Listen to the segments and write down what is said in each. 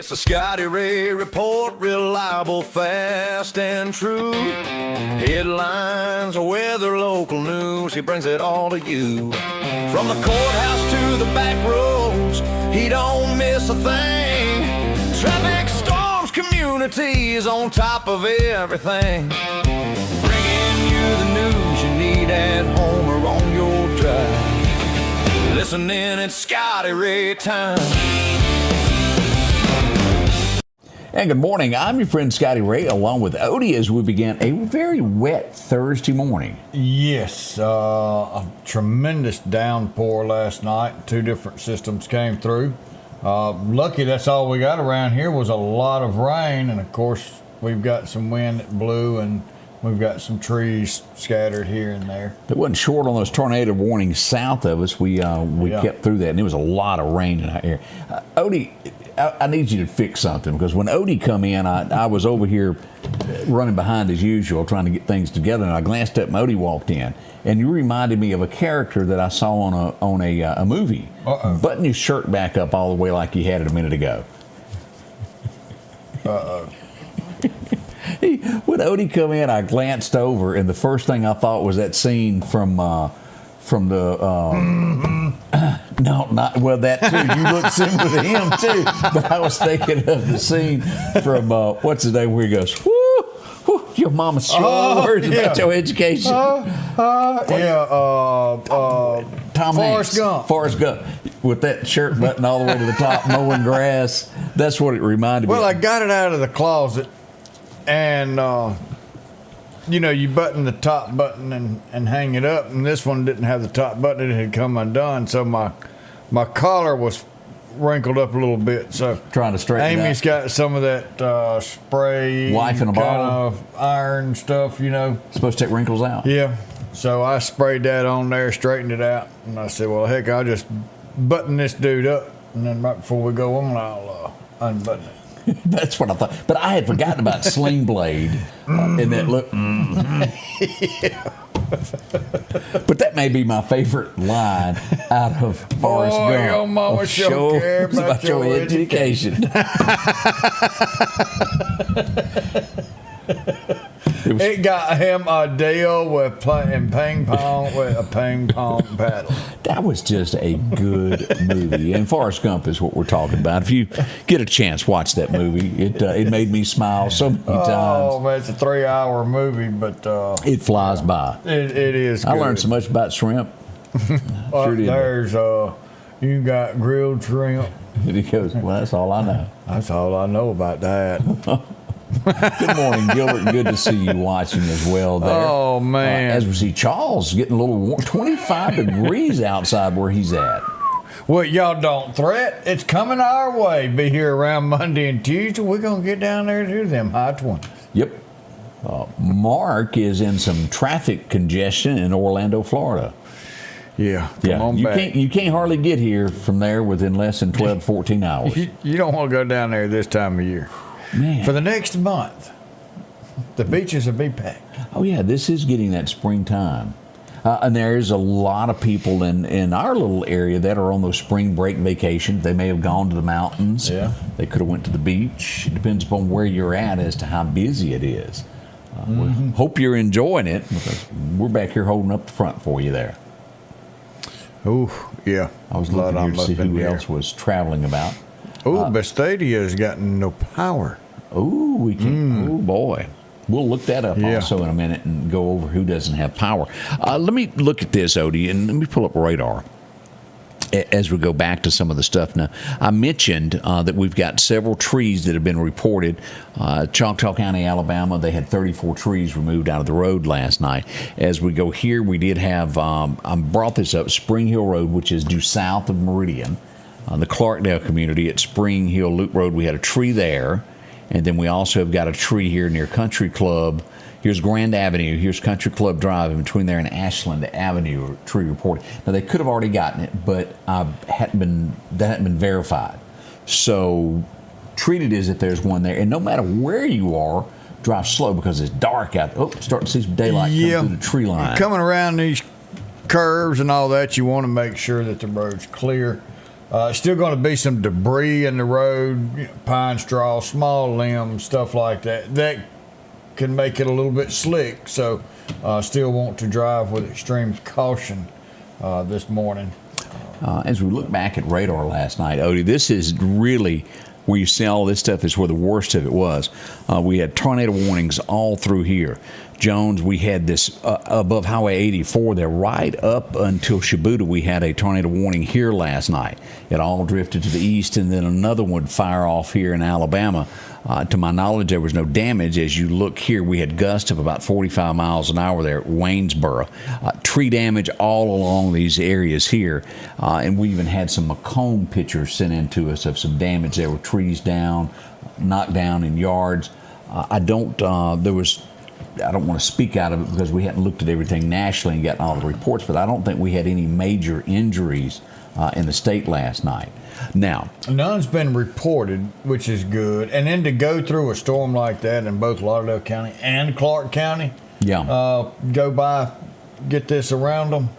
It's the Scotty Ray Report, reliable, fast, and true. Headlines, weather, local news, he brings it all to you. From the courthouse to the back roads, he don't miss a thing. Traffic storms, communities on top of everything. Bringing you the news you need at home or on your drive. Listen in, it's Scotty Ray time. And good morning. I'm your friend Scotty Ray, along with Odie, as we began a very wet Thursday morning. Yes, a tremendous downpour last night. Two different systems came through. Lucky that's all we got around here was a lot of rain, and of course we've got some wind that blew, and we've got some trees scattered here and there. It wasn't short on those tornado warnings south of us. We kept through that, and it was a lot of rain in our area. Odie, I need you to fix something, because when Odie come in, I was over here running behind as usual, trying to get things together, and I glanced up and Odie walked in, and you reminded me of a character that I saw on a movie. Uh-oh. Button your shirt back up all the way like you had it a minute ago. Uh-oh. When Odie come in, I glanced over, and the first thing I thought was that scene from the no, not well, that too. You look similar to him too, but I was thinking of the scene from what's his name, where he goes, "Whoo, whoo, your mama sure worries about your education." Tom Hanks, Forrest Gump, with that shirt button all the way to the top, mowing grass. That's what it reminded me. Well, I got it out of the closet, and you button the top button and hang it up, and this one didn't have the top button; it had come undone, so my collar was wrinkled up a little bit. So trying to straighten Amy's it got some of that spray, life in a kind bottle of iron stuff, supposed to take wrinkles out. Yeah. So I sprayed that on there, straightened it out, and I said, "Well, heck, I'll just button this dude up, and then right before we go on, I'll unbutton it." That's what I thought. But I had forgotten about Sling Blade and that look. Yeah. But that may be my favorite line out of Forrest Gump. Your mama sure care about your education. It got him a deal with playing ping pong with a ping pong paddle. That was just a good movie, and Forrest Gump is what we're talking about. If you get a chance, watch that movie. It made me smile so many times. Oh man, it's a 3-hour movie, but it flies by. It is. I good. learned so much about shrimp. Sure did. There's you got grilled shrimp. And he goes, "Well, that's all I know." That's all I know about that. Good morning, Gilbert. Good to see you watching as well there. Oh, man. As we see Charles getting a little warm, 25 degrees outside where he's at. Well, y'all don't threat. It's coming our way. Be here around Monday and Tuesday. We're going to get down there to them high 20s. Yep. Mark is in some traffic congestion in Orlando, Florida. Yeah, come on you back. You can't hardly get here from there within less than 12, 14 hours. You don't want to go down there this time of year. Man. For the next month, the beaches will be packed. Oh, yeah, this is getting that springtime. And there's a lot of people in our little area that are on those spring break vacations. They may have gone to the mountains. Yeah. They could have went to the beach. It depends upon where you're at as to how busy it is. We hope you're enjoying it, because we're back here holding up the front for you there. Ooh, yeah. I was looking here to see who else was traveling about. Ooh, but Stadia's gotten no power. Oh, we can. Oh boy, we'll look that up also in a minute and go over who doesn't have power. Let me look at this, Odie, and let me pull up radar as we go back to some of the stuff. Now, I mentioned that we've got several trees that have been reported. Choctaw County, Alabama, they had 34 trees removed out of the road last night. As we go here, we did have, I brought this up, Spring Hill Road, which is due south of Meridian. The Clarkdale community at Spring Hill Loop Road, we had a tree there. And then we also have got a tree here near Country Club. Here's Grand Avenue. Here's Country Club Drive. In between there and Ashland Avenue, tree reported. Now, they could have already gotten it, but that hadn't been verified. So treat it as if there's one there. And no matter where you are, drive slow, because it's dark out there. Oh, starting to see some daylight come through the tree line. Coming around these curves and all that, you want to make sure that the road's clear. Still going to be some debris in the road, pine straw, small limbs, stuff like that. That can make it a little bit slick. So still want to drive with extreme caution this morning. As we look back at radar last night, Odie, this is really where you see all this stuff is where the worst of it was. We had tornado warnings all through here. Jones, we had this above Highway 84 there, right up until Shibuda. We had a tornado warning here last night. It all drifted to the east, and then another one would fire off here in Alabama. To my knowledge, there was no damage. As you look here, we had gusts of about 45 miles an hour there at Waynesboro. Tree damage all along these areas here. And we even had some Macomb pictures sent in to us of some damage. There were trees down, knocked down in yards. I don't want to speak out of it because we hadn't looked at everything nationally and gotten all the reports, but I don't think we had any major injuries in the state last night. Now, none's been reported, which is good. And then to go through a storm like that in both Lauderdale County and Clarke County, go by, get this around them,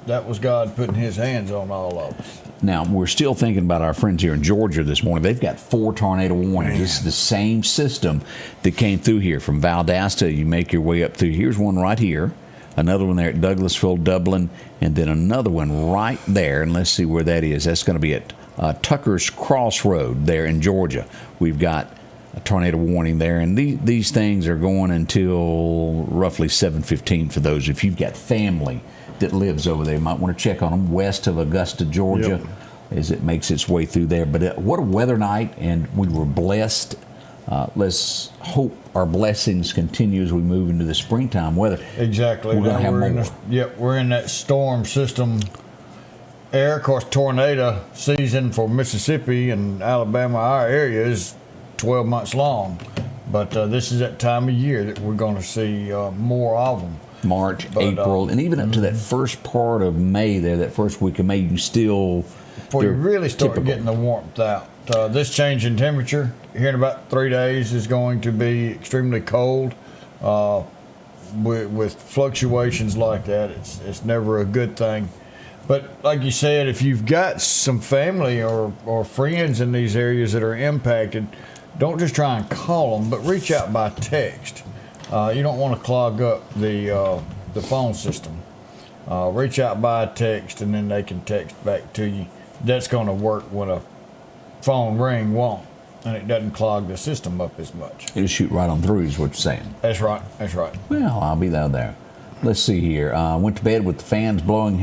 that was God putting his hands on all of us. Now, we're still thinking about our friends here in Georgia this morning. They've got 4 tornado warnings. Man. This is the same system that came through here from Valdosta. You make your way up through. Here's one right here, another one there at Douglasville, Dublin, and then another one right there. And let's see where that is. That's going to be at Tucker's Crossroad there in Georgia. We've got a tornado warning there, and these things are going until roughly 7:15 for those. If you've got family that lives over there, you might want to check on them west of Augusta, Georgia, as it makes its way through there. But what a weather night, and we were blessed. Let's hope our blessings continue as we move into the springtime weather. Exactly. We're going to have more. We're in that storm system air. Of course, tornado season for Mississippi and Alabama, our area, is 12 months long. But this is that time of year that we're going to see more of them. March, April, and even up to that first part of May there, that first week of May, you still... Before you really start getting the warmth out. This change in temperature here in about 3 days is going to be extremely cold. With fluctuations like that, it's never a good thing. But like you said, if you've got some family or friends in these areas that are impacted, don't just try and call them, but reach out by text. You don't want to clog up the phone system. Reach out by text, and then they can text back to you. That's going to work when a phone ring won't, and it doesn't clog the system up as much. It'll shoot right on through is what you're saying. That's right. That's right. Well, I'll be there. Let's see here. Went to bed with the fans blowing.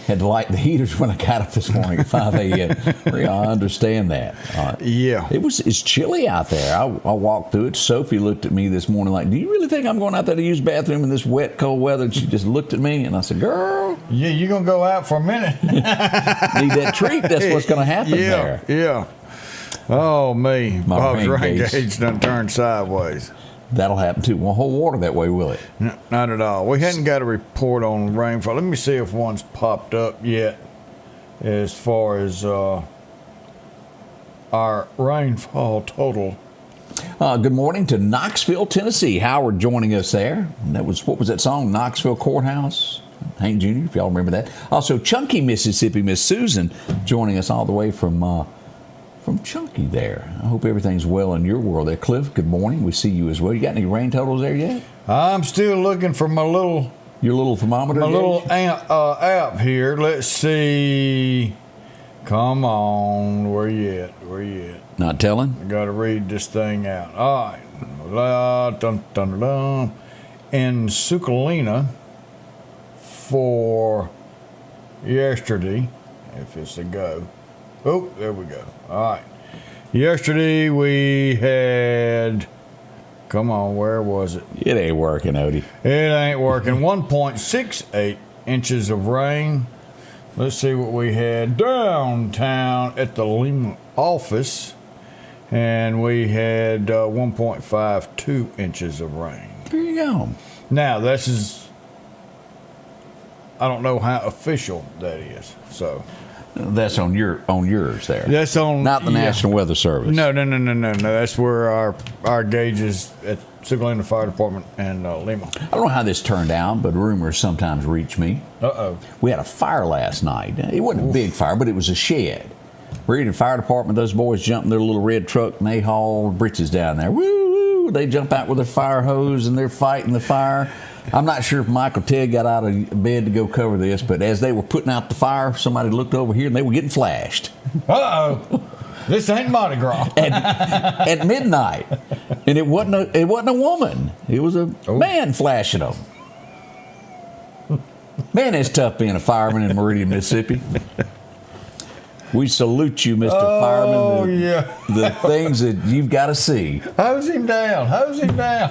Had to light the heaters when I got up this morning at 5 a.m. I understand that. Yeah. It's chilly out there. I walked through it. Sophie looked at me this morning like, do you really think I'm going out there to use the bathroom in this wet, cold weather? And she just looked at me, and I said, girl. Yeah, you're going to go out for a minute. Need that treat. That's what's going to happen there. Yeah. Oh, me. My Bob's rain gauge. gauge done turned sideways. That'll happen too. Won't hold water that way, will it? No, not at all. We hadn't got a report on rainfall. Let me see if one's popped up yet as far as our rainfall total. Good morning to Knoxville, Tennessee. Howard joining us there. And what was that song? Knoxville Courthouse. Hank Jr., if y'all remember that. Also, Chunky, Mississippi, Miss Susan joining us all the way from Chunky there. I hope everything's well in your world there. Cliff, good morning. We see you as well. You got any rain totals there yet? I'm still looking for your little thermometer. My little app here. Let's see. Come on. Where you at? Not telling? I got to read this thing out. All right. In Sukalina for yesterday, if it's a go. Oh, there we go. All right. Yesterday we had, come on, where was it? It ain't working, Odie. It ain't working. 1.68 inches of rain. Let's see what we had downtown at the Lima office. And we had 1.52 inches of rain. There you go. Now, this is, I don't know how official that is, so... That's on yours there. That's on not the National Weather Service. No. That's where our gauges at Sigalina Fire Department and Lima. I don't know how this turned out, but rumors sometimes reach me. Uh-oh. We had a fire last night. It wasn't a big fire, but it was a shed. Meridian Fire Department, those boys jumped in their little red truck and they haul britches down there. Woo! They jump out with their fire hose and they're fighting the fire. I'm not sure if Michael Ted got out of bed to go cover this, but as they were putting out the fire, somebody looked over here and they were getting flashed. Uh-oh. This ain't Mardi Gras. At midnight. And it wasn't a woman. It was a man flashing them. Man, it's tough being a fireman in Meridian, Mississippi. We salute you, Mr. Fireman. Oh, yeah. The things that you've got to see. Hose him down. Hose him down.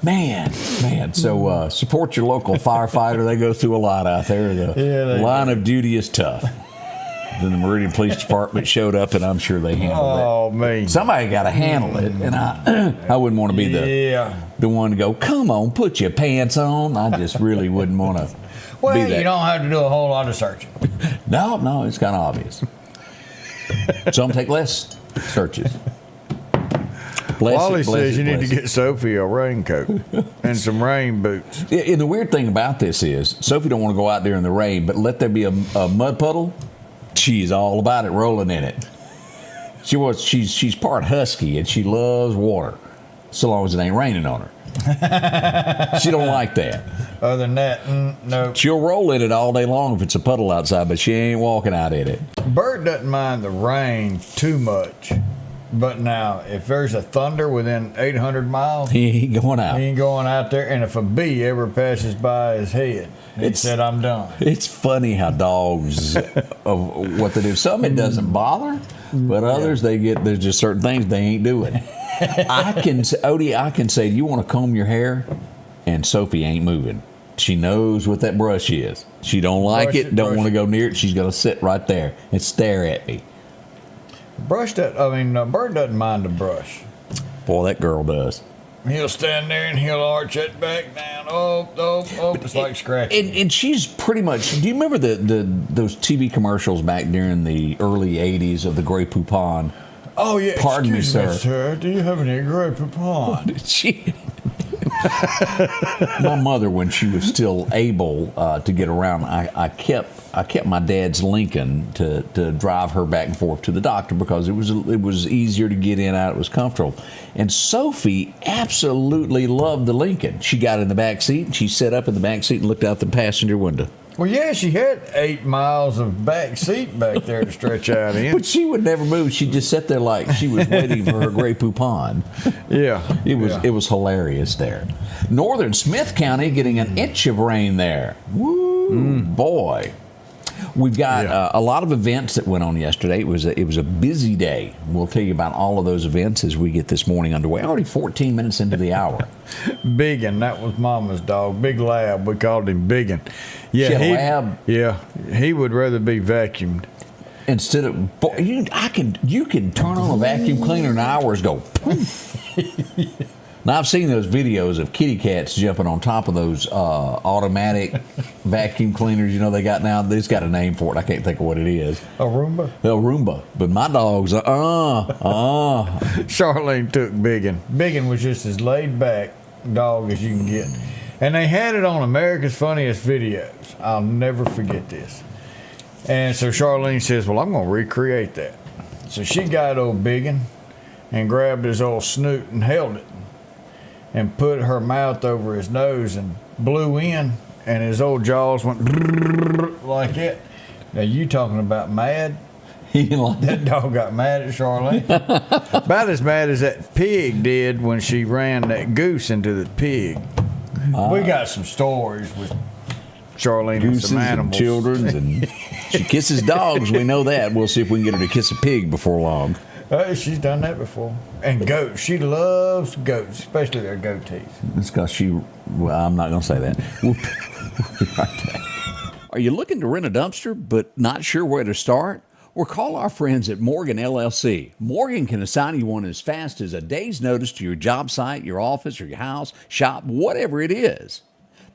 Man. So support your local firefighter. They go through a lot out there. The line of duty is tough. Then the Meridian Police Department showed up, and I'm sure they handled it. Oh, man. Somebody got to handle it, and I wouldn't want to be the one to go, come on, put your pants on. I just really wouldn't want to. Well, you don't have to do a whole lot of searching. No, it's kind of obvious. Some take less searches. Wally says you need to get Sophie a raincoat and some rain boots. And the weird thing about this is, Sophie don't want to go out there in the rain, but let there be a mud puddle, she's all about it, rolling in it. She's part husky, and she loves water, so long as it ain't raining on her. She don't like that. Other than that, no. She'll roll in it all day long if it's a puddle outside, but she ain't walking out in it. Bert doesn't mind the rain too much. But now, if there's a thunder within 800 miles, he ain't going out. He ain't going out there. And if a bee ever passes by his head, he said, I'm done. It's funny how dogs, of what they do. Some it doesn't bother, but others, there's just certain things they ain't doing. Odie, I can say, do you want to comb your hair? And Sophie ain't moving. She knows what that brush is. She don't like it, don't want to go near it. She's going to sit right there and stare at me. Bert doesn't mind the brush. Boy, that girl does. He'll stand there and he'll arch that back down. It's like scratching. And she's pretty much. Do you remember those TV commercials back during the early '80s of the Grey Poupon? Oh yeah. Pardon me, sir. Do you have any Grey Poupon? My mother, when she was still able to get around, I kept my dad's Lincoln to drive her back and forth to the doctor because it was easier to get in and out. It was comfortable. And Sophie absolutely loved the Lincoln. She got in the back seat and she sat up in the back seat and looked out the passenger window. Well, yeah, she had 8 miles of back seat back there to stretch out in. But she would never move. She'd just sit there like she was waiting for her Grey Poupon. Yeah. It was hilarious there. Northern Smith County getting an inch of rain there. Woo, boy. We've got a lot of events that went on yesterday. It was a busy day. We'll tell you about all of those events as we get this morning underway. Already 14 minutes into the hour. Biggin, that was Mama's dog. Big Lab, we called him Biggin. Yeah, she had a lab. Yeah, he would rather be vacuumed. Instead of you can turn on a vacuum cleaner and hours go. Now, I've seen those videos of kitty cats jumping on top of those automatic vacuum cleaners. You know, they got now. They've got a name for it. I can't think of what it is. A Roomba? A Roomba. But my dog's, Charlene took Biggin. Biggin was just as laid back dog as you can get. And they had it on America's Funniest Videos. I'll never forget this. And so Charlene says, well, I'm going to recreate that. So she got old Biggin and grabbed his old snoot and held it. And put her mouth over his nose and blew in, and his old jaws went like that. Now you talking about mad? That dog got mad at Charlene. About as mad as that pig did when she ran that goose into the pig. We got some stories with Charlene and some animals. And children, and she kisses dogs. We know that. We'll see if we can get her to kiss a pig before long. She's done that before. And goats. She loves goats, especially their goatees. It's because I'm not going to say that. We'll be right back. Are you looking to rent a dumpster but not sure where to start? Or call our friends at Morgan LLC. Morgan can assign you one as fast as a day's notice to your job site, your office, or your house, shop, whatever it is.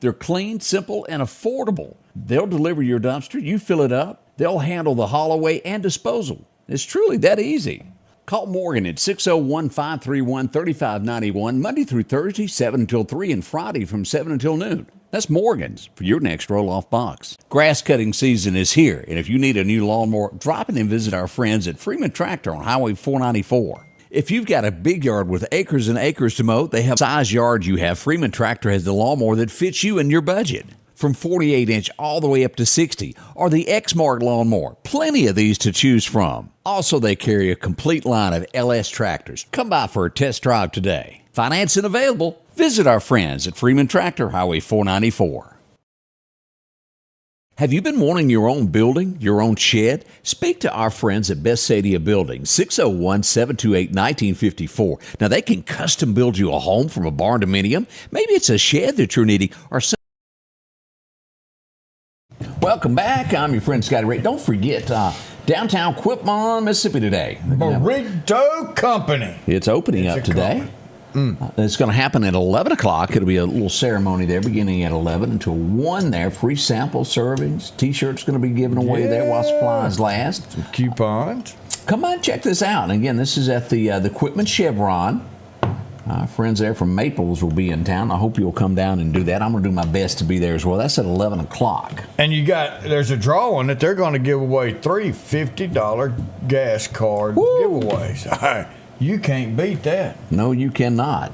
They're clean, simple, and affordable. They'll deliver your dumpster. You fill it up. They'll handle the haul away and disposal. It's truly that easy. Call Morgan at 601-531-3591, Monday through Thursday, 7 until 3, and Friday from 7 until noon. That's Morgan's for your next roll-off box. Grass cutting season is here, and if you need a new lawnmower, drop in and visit our friends at Freeman Tractor on Highway 494. If you've got a big yard with acres and acres to mow, they have the size yard you have. Freeman Tractor has the lawnmower that fits you and your budget. From 48-inch all the way up to 60, or the X-Mark lawnmower. Plenty of these to choose from. Also, they carry a complete line of LS tractors. Come by for a test drive today. Financing available. Visit our friends at Freeman Tractor, Highway 494. Have you been wanting your own building, your own shed? Speak to our friends at Best Sadia Building, 601-728-1954. Now, they can custom build you a home from a barn dominium. Maybe it's a shed that you're needing, or something. Welcome back. I'm your friend Scotty Ray. Don't forget, downtown Quitman, Mississippi today. Burrito Company. It's opening up today. It's going to happen at 11 o'clock. It'll be a little ceremony there beginning at 11 until 1 there. Free sample servings. T-shirts going to be given away there while supplies last. Some coupons. Come on, check this out. And again, this is at the Quitman Chevron. Friends there from Maples will be in town. I hope you'll come down and do that. I'm going to do my best to be there as well. That's at 11 o'clock. And there's a drawing that they're going to give away 3 $50 gas card giveaways. All right. You can't beat that. No, you cannot.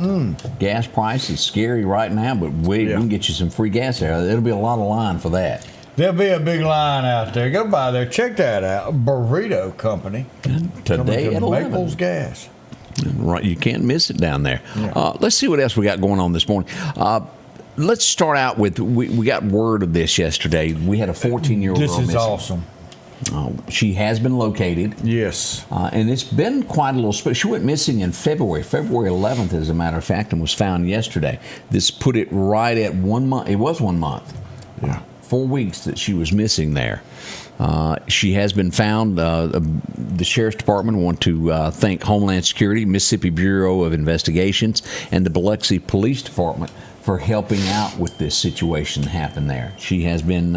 Gas price is scary right now, but we can get you some free gas there. There'll be a lot of line for that. There'll be a big line out there. Go by there. Check that out. Burrito Company. Today at 11. Maples Gas. Right, you can't miss it down there. Yeah. Let's see what else we got going on this morning. Let's start out with, we got word of this yesterday. We had a 14-year-old girl missing. This is awesome. She has been located. Yes. And it's been quite a little special. She went missing in February 11th, as a matter of fact, and was found yesterday. This put it right at 1 month. It was 1 month. Yeah. 4 weeks that she was missing there. She has been found. The Sheriff's Department want to thank Homeland Security, Mississippi Bureau of Investigations, and the Biloxi Police Department for helping out with this situation that happened there. She has been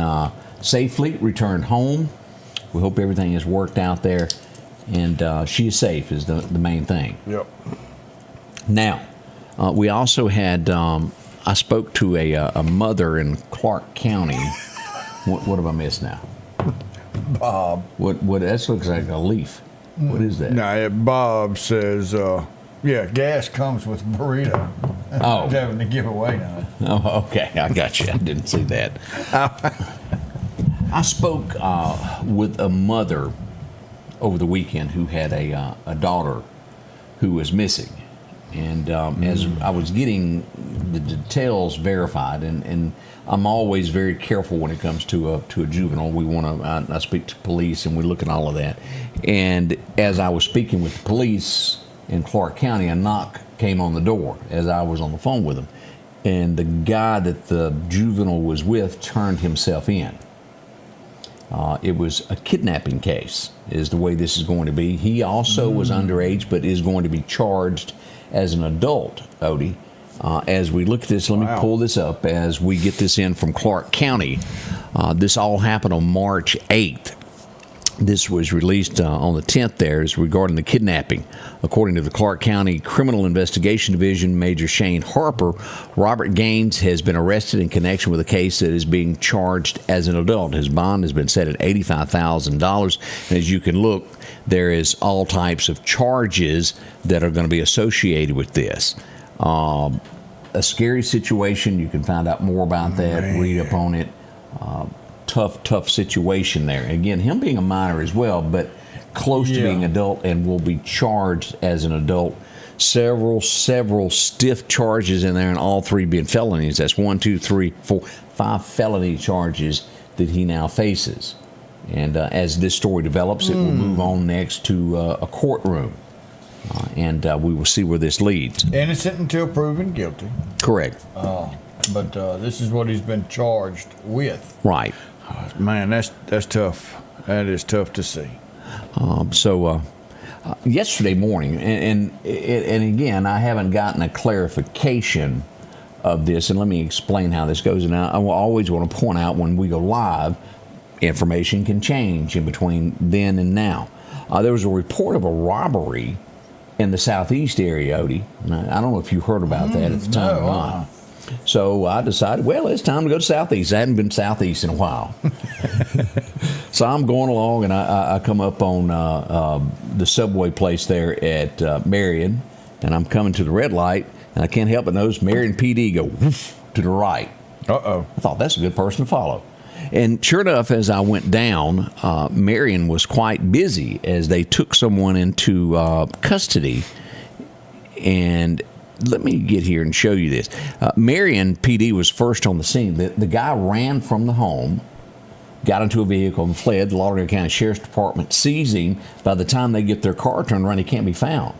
safely returned home. We hope everything has worked out there, and she is safe is the main thing. Yep. Now, we also had, I spoke to a mother in Clarke County. What have I missed now? Bob. What that looks like a leaf. What is that? No, Bob says, gas comes with burrito. Oh. Having to give away now. Oh, okay. I got you. I didn't see that. I spoke with a mother over the weekend who had a daughter who was missing. And as I was getting the details verified, and I'm always very careful when it comes to a juvenile. We want to. I speak to police, and we look at all of that. And as I was speaking with the police in Clarke County, a knock came on the door as I was on the phone with them, and the guy that the juvenile was with turned himself in. It was a kidnapping case, is the way this is going to be. He also was underage, but is going to be charged as an adult, Odie. As we look at this, let me pull this up as we get this in from Clarke County. This all happened on March 8th. This was released on the 10th there is regarding the kidnapping. According to the Clarke County Criminal Investigation Division, Major Shane Harper, Robert Gaines has been arrested in connection with a case that is being charged as an adult. His bond has been set at $85,000. And as you can look, there is all types of charges that are going to be associated with this. A scary situation. You can find out more about that, read up on it. Tough situation there. Again, him being a minor as well, but close to being adult and will be charged as an adult. Several stiff charges in there, and all three being felonies. That's 1, 2, 3, 4, 5 felony charges that he now faces. And as this story develops, it will move on next to a courtroom. And we will see where this leads. Innocent until proven guilty. Correct. But this is what he's been charged with. Right. Man, that's tough. That is tough to see. Yesterday morning, and again, I haven't gotten a clarification of this, and let me explain how this goes. And I always want to point out when we go live, information can change in between then and now. There was a report of a robbery in the southeast area, Odie. I don't know if you heard about that at the time or not. So I decided, well, it's time to go to Southeast. I hadn't been Southeast in a while. So I'm going along, and I come up on the subway place there at Meridian, and I'm coming to the red light, and I can't help but notice Meridian PD go whoosh to the right. Uh-oh. I thought, that's a good person to follow. And sure enough, as I went down, Meridian was quite busy as they took someone into custody. And let me get here and show you this. Meridian PD was first on the scene. The guy ran from the home, got into a vehicle and fled. The Lauderdale County Sheriff's Department sees him. By the time they get their car turned around, he can't be found.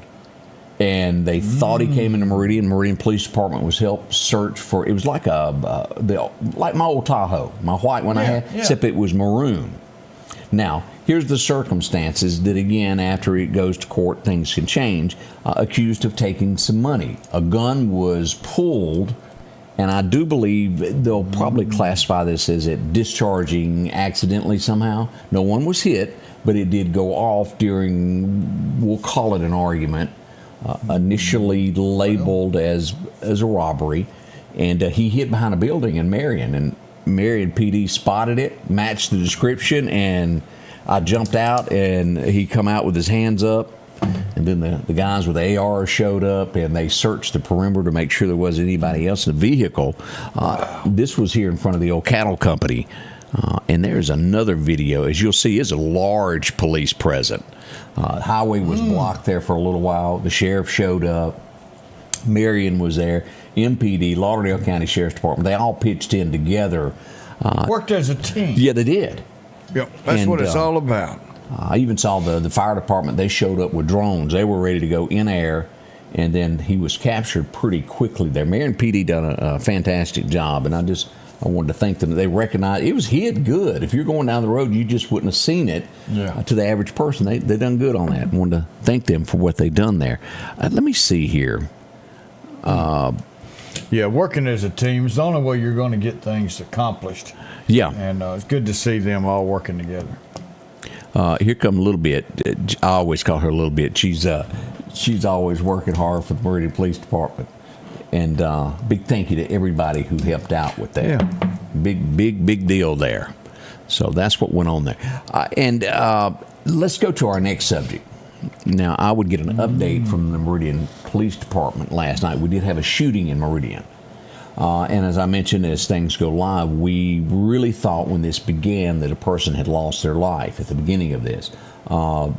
And they thought he came into Meridian. Meridian Police Department was helped search for. It was like like my old Tahoe, my white one I had, except it was maroon. Now, here's the circumstances that, again, after it goes to court, things can change. Accused of taking some money. A gun was pulled, and I do believe they'll probably classify this as it discharging accidentally somehow. No one was hit, but it did go off during, we'll call it an argument. Initially labeled as a robbery, and he hid behind a building in Meridian, and Meridian PD spotted it, matched the description, and I jumped out, and he come out with his hands up, and then the guys with the AR showed up, and they searched the perimeter to make sure there wasn't anybody else in the vehicle. This was here in front of the old cattle company, and there's another video. As you'll see, is a large police presence. Highway was blocked there for a little while. The sheriff showed up. Meridian was there. MPD, Lauderdale County Sheriff's Department, they all pitched in together. Worked as a team. Yeah, they did. Yep, that's what it's all about. I even saw the fire department. They showed up with drones. They were ready to go in air, and then he was captured pretty quickly there. Meridian PD done a fantastic job, and I wanted to thank them. They recognized it was hid good. If you're going down the road, you just wouldn't have seen it. To the average person. They done good on that. I wanted to thank them for what they done there. Let me see here. Working as a team is the only way you're going to get things accomplished. Yeah. And it's good to see them all working together. Here come a little bit. I always call her a little bit. She's always working hard for the Meridian Police Department. And big thank you to everybody who helped out with that. Yeah. Big deal there. So that's what went on there. And let's go to our next subject. Now, I would get an update from the Meridian Police Department last night. We did have a shooting in Meridian. And as I mentioned, as things go live, we really thought when this began that a person had lost their life at the beginning of this.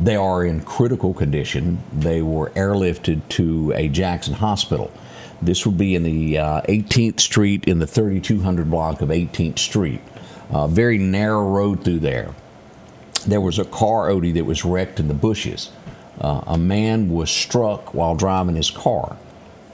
They are in critical condition. They were airlifted to a Jackson hospital. This would be in the 18th Street, in the 3200 block of 18th Street. Very narrow road through there. There was a car, Odie, that was wrecked in the bushes. A man was struck while driving his car.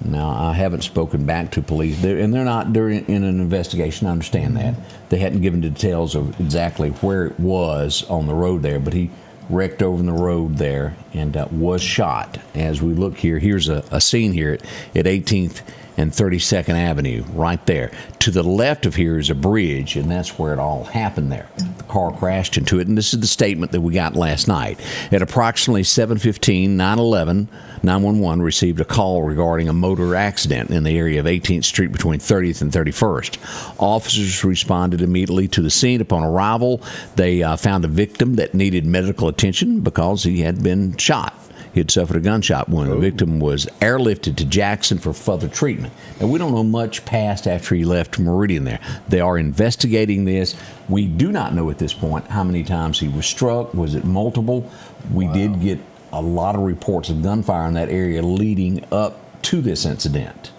Now, I haven't spoken back to police, and they're not in an investigation. I understand that. They hadn't given details of exactly where it was on the road there, but he wrecked over in the road there and was shot. As we look here, here's a scene here at 18th and 32nd Avenue, right there. To the left of here is a bridge, and that's where it all happened there. The car crashed into it, and this is the statement that we got last night. At approximately 7:15, 911 received a call regarding a motor accident in the area of 18th Street between 30th and 31st. Officers responded immediately to the scene. Upon arrival, they found a victim that needed medical attention because he had been shot. He had suffered a gunshot wound. The victim was airlifted to Jackson for further treatment. And we don't know much past after he left Meridian there. They are investigating this. We do not know at this point how many times he was struck. Was it multiple? We did get a lot of reports of gunfire in that area leading up to this incident.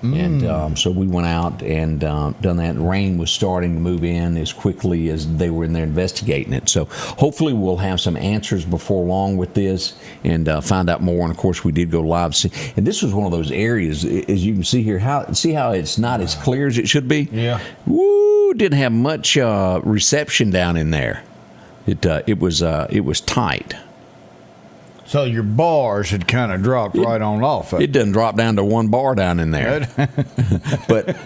And so we went out and done that. Rain was starting to move in as quickly as they were in there investigating it. So hopefully we'll have some answers before long with this and find out more. And, of course, we did go live. And this was one of those areas, as you can see here, see how it's not as clear as it should be? Yeah. Woo! Didn't have much reception down in there. It was tight. So your bars had kind of dropped right on off. It doesn't drop down to one bar down in there. But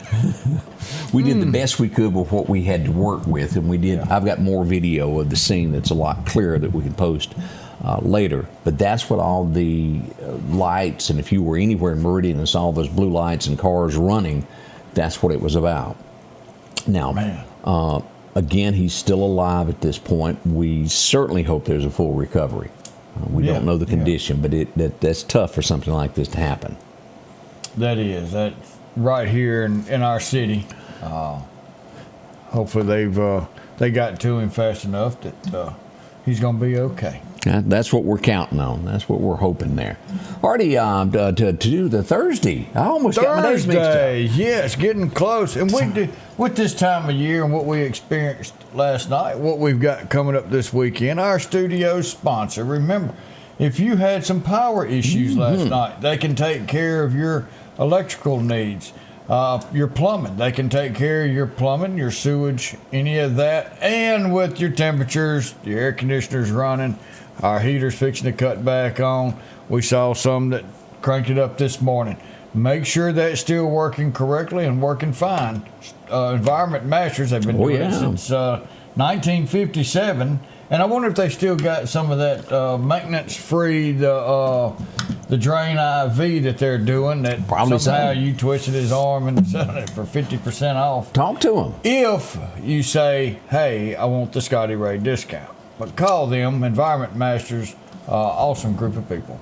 we did the best we could with what we had to work with, and we did. I've got more video of the scene that's a lot clearer that we can post later. But that's what all the lights, and if you were anywhere in Meridian and saw those blue lights and cars running, that's what it was about. Now, again, he's still alive at this point. We certainly hope there's a full recovery. We don't know the condition, but that's tough for something like this to happen. That's right here in our city. Hopefully they got to him fast enough that he's going to be okay. That's what we're counting on. That's what we're hoping there. Already to do the Thursday. I almost got my days mixed up. Yes, getting close. And with this time of year and what we experienced last night, what we've got coming up this weekend, our studio sponsor. Remember, if you had some power issues last night, they can take care of your electrical needs. Your plumbing, they can take care of your plumbing, your sewage, any of that. And with your temperatures, your air conditioner's running, our heater's fixing to cut back on. We saw some that cranked it up this morning. Make sure that's still working correctly and working fine. Environment Masters have been doing it since 1957. And I wonder if they still got some of that maintenance-free, the drain IV that they're doing. That probably somehow you twisted his arm and selling it for 50% off. Talk to him. If you say, hey, I want the Scotty Ray discount. But call them, Environment Masters, awesome group of people.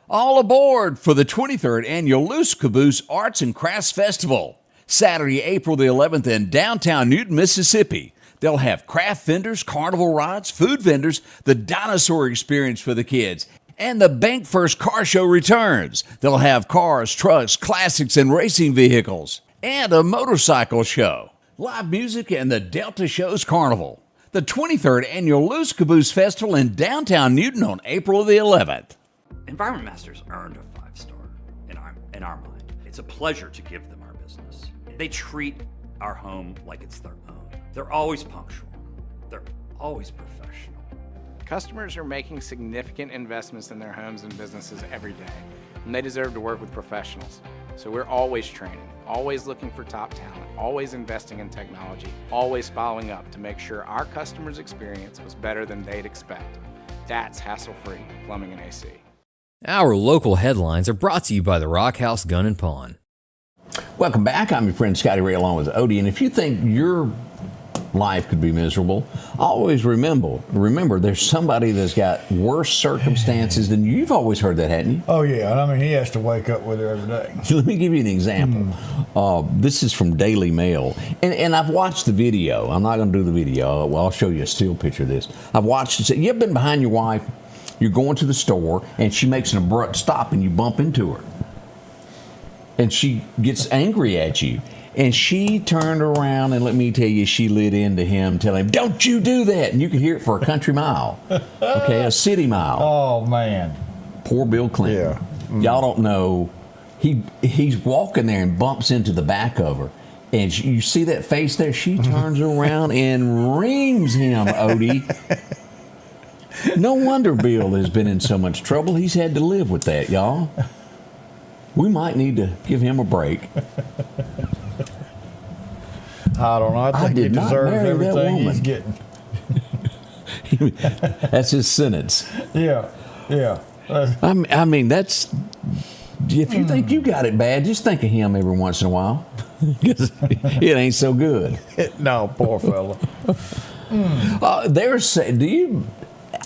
All aboard for the 23rd Annual Loose Caboose Arts and Crafts Festival. Saturday, April the 11th in downtown Newton, Mississippi. They'll have craft vendors, carnival rides, food vendors, the dinosaur experience for the kids, and the Bank First Car Show returns. They'll have cars, trucks, classics, and racing vehicles, and a motorcycle show, live music, and the Delta Shows Carnival. The 23rd Annual Loose Caboose Festival in downtown Newton on April the 11th. Environment Masters earned a 5-star in our mind. It's a pleasure to give them our business. They treat our home like it's their own. They're always punctual. They're always professional. Customers are making significant investments in their homes and businesses every day, and they deserve to work with professionals. So we're always training, always looking for top talent, always investing in technology, always following up to make sure our customers' experience was better than they'd expect. That's hassle-free plumbing and AC. Our local headlines are brought to you by the Rock House Gun and Pawn. Welcome back. I'm your friend Scotty Ray along with Odie. And if you think your life could be miserable, always remember there's somebody that's got worse circumstances than you. You've always heard that, hadn't you? Oh, yeah. I mean, he has to wake up with her every day. Let me give you an example. This is from Daily Mail. And I've watched the video. I'm not going to do the video. Well, I'll show you a still picture of this. I've watched it. You've been behind your wife. You're going to the store, and she makes an abrupt stop, and you bump into her. And she gets angry at you. And she turned around, and let me tell you, she lit into him, telling him, "Don't you do that." And you could hear it for a country mile. Okay, a city mile. Oh, man. Poor Bill Clinton. Yeah. Y'all don't know. He's walking there and bumps into the back of her. And you see that face there? She turns around and reams him, Odie. No wonder Bill has been in so much trouble. He's had to live with that, y'all. We might need to give him a break. I don't know. I think he deserves everything he's getting. That's his sentence. Yeah. I mean, that's... If you think you got it bad, just think of him every once in a while. Because it ain't so good. No, poor fella.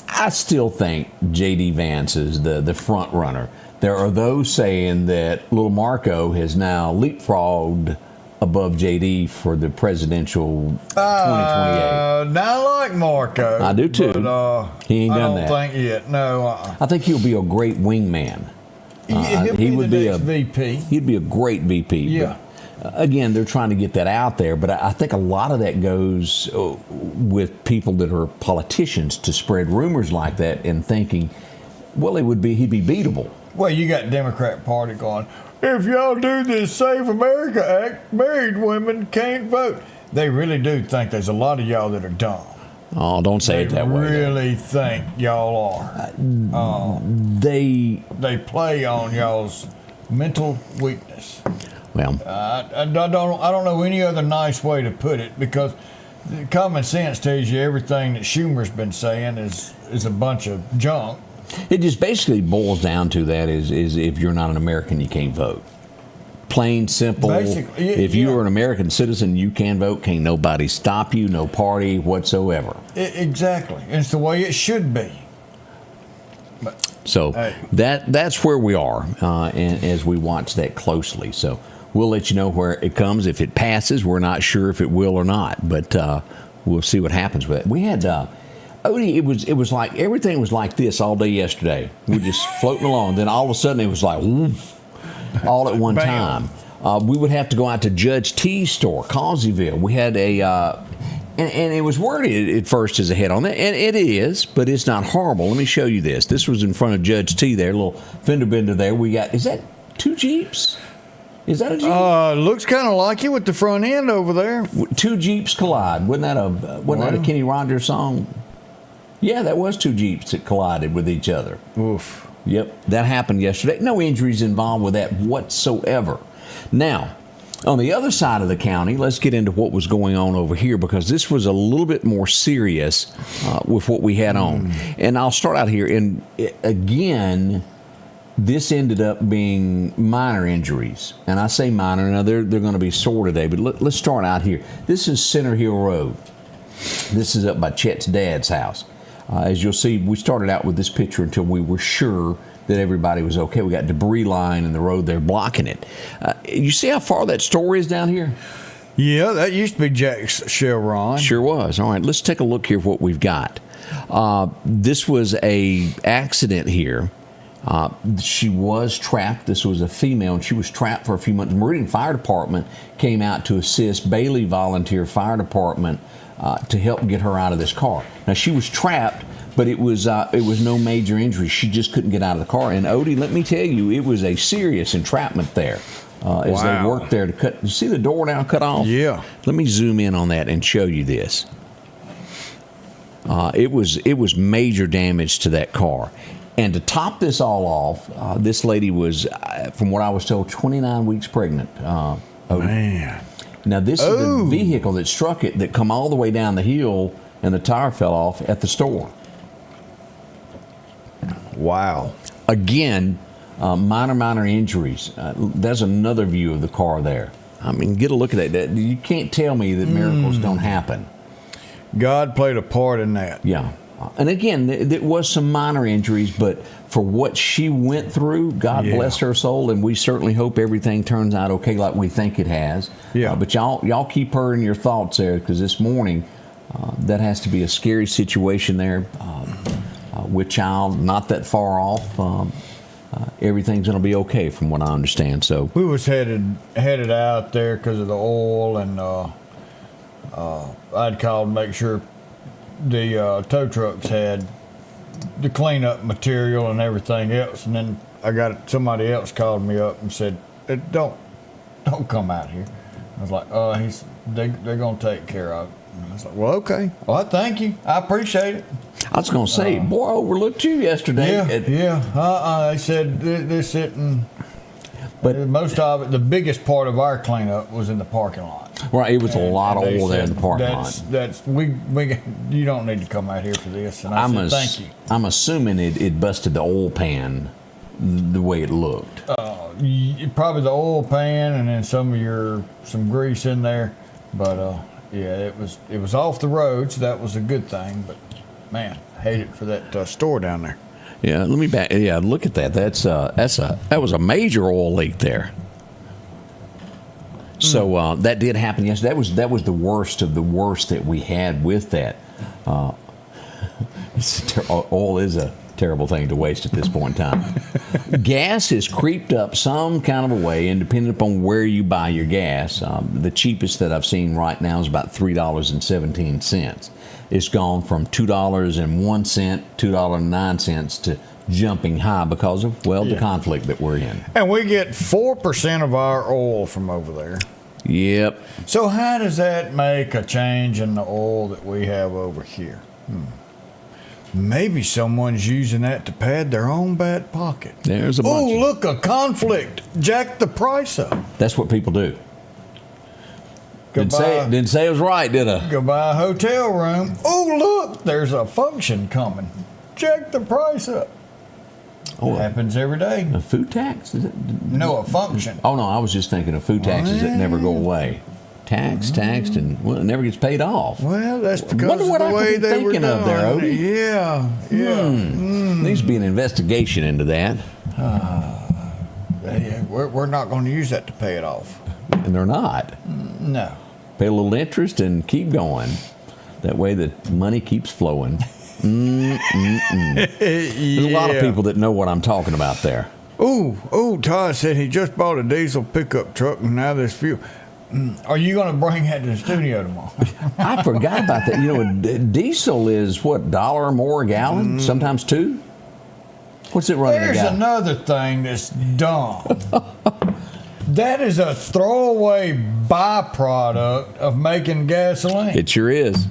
I still think J.D. Vance is the front runner. There are those saying that little Marco has now leapfrogged above J.D. for the presidential 2028. Not like Marco. I do too. But, he ain't done that. I don't think yet. No. I think he'll be a great wingman. He would be a VP. He'd be a great VP. Yeah. But, again, they're trying to get that out there, but I think a lot of that goes with people that are politicians to spread rumors like that and thinking, well, he'd be beatable. Well, you got Democrat Party going, if y'all do this Save America Act, married women can't vote. They really do think there's a lot of y'all that are dumb. Oh, don't say it that way. Really think y'all are. They Play on y'all's mental weakness. well, I don't know any other nice way to put it, because common sense tells you everything that Schumer's been saying is a bunch of junk. it just basically boils down to that is if you're not an American, you can't vote. Plain simple. Basically, if you are an American citizen, you can vote. Can't nobody stop you. No party whatsoever. Exactly. It's the way it should be. So Hey. that's where we are, and as we watch that closely. So we'll let you know where it comes. If it passes, we're not sure if it will or not, but we'll see what happens with it. We had Odie. It was like everything was like this all day yesterday. We're just floating along. Then all of a sudden it was like woof, all at one Bam. time. We would have to go out to Judge T's store, Causeyville. We had a. And it was worded at first as a head on that, and it is, but it's not horrible. Let me show you this. This was in front of Judge T there, a little fender bender there. We got, is that 2 Jeeps? Is that a Jeep? Looks kind of like it with the front end over there. 2 Jeeps collide. Wasn't that a Kenny Rogers song? Yeah, that was 2 Jeeps that collided with each other. Oof. Yep, that happened yesterday. No injuries involved with that whatsoever. Now, on the other side of the county, let's get into what was going on over here, because this was a little bit more serious with what we had on. And I'll start out here. And again, this ended up being minor injuries. And I say minor, now they're going to be sore today, but let's start out here. This is Center Hill Road. This is up by Chet's dad's house. As you'll see, we started out with this picture until we were sure that everybody was okay. We got debris lying in the road there blocking it. You see how far that store is down here? Yeah, that used to be Jack's Chevron. Sure was. All right, let's take a look here what we've got. This was a accident here. She was trapped. This was a female, and she was trapped for a few months. Meridian Fire Department came out to assist Bailey Volunteer Fire Department to help get her out of this car. Now, she was trapped, but it was no major injury. She just couldn't get out of the car. And Odie, let me tell you, it was a serious entrapment there as they worked there to cut. You see the door now cut off? Yeah. Let me zoom in on that and show you this. It was major damage to that car. And to top this all off, this lady was, from what I was told, 29 weeks pregnant. Man. Now, this is the vehicle that struck it that come all the way down the hill, and the tire fell off at the store. Wow. Again, minor injuries. There's another view of the car there. I mean, get a look at that. You can't tell me that miracles don't happen. God played a part in that. Yeah. And again, there was some minor injuries, but for what she went through, God bless her soul, and we certainly hope everything turns out okay like we think it has. Yeah. But y'all keep her in your thoughts there, because this morning, that has to be a scary situation there. With child not that far off, everything's going to be okay from what I understand. So We was headed out there because of the oil, and I'd called to make sure the tow trucks had the cleanup material and everything else, and then somebody else called me up and said, "Don't come out here." I was like, they're gonna take care of it." And I was like, "Well, okay. Well, thank you. I appreciate it." I was going to say, boy, I overlooked you yesterday. They said this isn't. But most of it, the biggest part of our cleanup was in the parking lot. Right, it was a lot of oil there in the parking lot. You don't need to come out here for this. And I said, thank you. I'm assuming it busted the oil pan the way it looked. Probably the oil pan, and then some grease in there. But it was off the road, so that was a good thing. But man, I hate it for that store down there. Yeah, let me back. Yeah, look at that. That was a major oil leak there. So that did happen yesterday. That was the worst of the worst that we had with that. Oil is a terrible thing to waste at this point in time. Gas has creeped up some kind of a way, and depending upon where you buy your gas, the cheapest that I've seen right now is about $3.17. It's gone from $2.01, $2.09 to jumping high because of, the conflict that we're in. And we get 4% of our oil from over there. Yep. So how does that make a change in the oil that we have over here? Maybe someone's using that to pad their own back pocket. There's a bunch. Oh, look, a conflict. Jack the price up. That's what people do. Didn't say it was right, did I? Go buy a hotel room. Oh, look, there's a function coming. Jack the price up. Oh, It happens every day. a food tax? Is it? No, a function. Oh, no, I was just thinking of food taxes that never go away. Taxed, and well, it never gets paid off. Well, that's because Wonder what of the I way could be they were thinking of there, done. Odie. Yeah. Needs to be an investigation into that. We're not going to use that to pay it off. And they're not. No. Pay a little interest and keep going. That way the money keeps flowing. There's a lot of people that know what I'm talking about there. Todd said he just bought a diesel pickup truck and now there's fuel. Are you going to bring that to the studio tomorrow? I forgot about that. You know, diesel is what, $1 more a gallon? Sometimes $2? What's it running a There's gallon? another thing that's dumb. That is a throwaway byproduct of making gasoline. It sure is.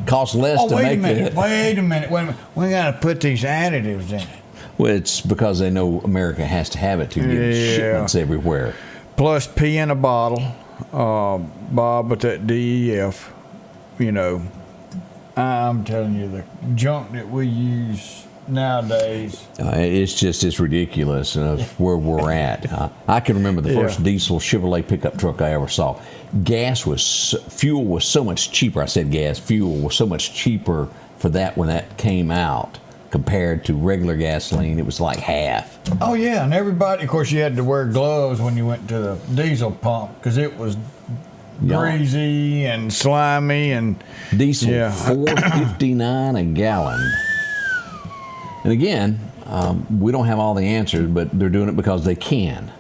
Costs less to Wait make a minute. it. Wait a minute. We got to put these additives in it. Well, it's because they know America has to have it to get shipments everywhere. Plus pee in a bottle. Bob with that DEF. You know, I'm telling you, the junk that we use nowadays. It's ridiculous of where we're at. I can remember the first diesel Chevrolet pickup truck I ever saw. Fuel was so much cheaper. I said gas, fuel was so much cheaper for that when that came out compared to regular gasoline. It was like half. Oh yeah, and everybody, of course, you had to wear gloves when you went to the diesel pump because it was greasy and slimy and diesel $4.59 a gallon. And again, we don't have all the answers, but they're doing it because they can.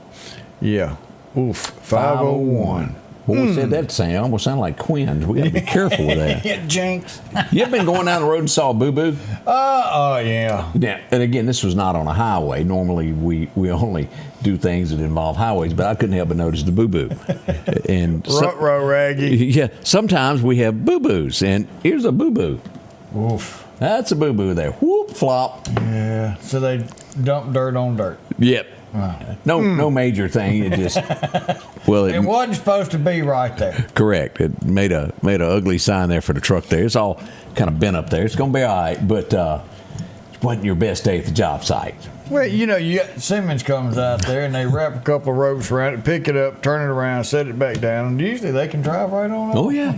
Yeah. Oof. 501. Boy, said that sound. Almost sound like Quinn's. We got to be careful with that. Jinx. You ever been going down the road and saw a boo-boo? Yeah. Yeah. And again, this was not on a highway. Normally, we only do things that involve highways, but I couldn't help but notice the boo-boo. And Ruh-roh, Raggy. Yeah. Sometimes we have boo-boos, and here's a boo-boo. Oof. That's a boo-boo there. Whoop, flop. Yeah. So they dump dirt on dirt. Yep. No major thing. It just It wasn't supposed to be right there. correct. It made a ugly sign there for the truck there. It's all kind of bent up there. It's gonna be all right, but it wasn't your best day at the job site. Well, you know, Simmons comes out there and they wrap a couple of ropes around it, pick it up, turn it around, set it back down, and usually they can drive right on. Oh yeah.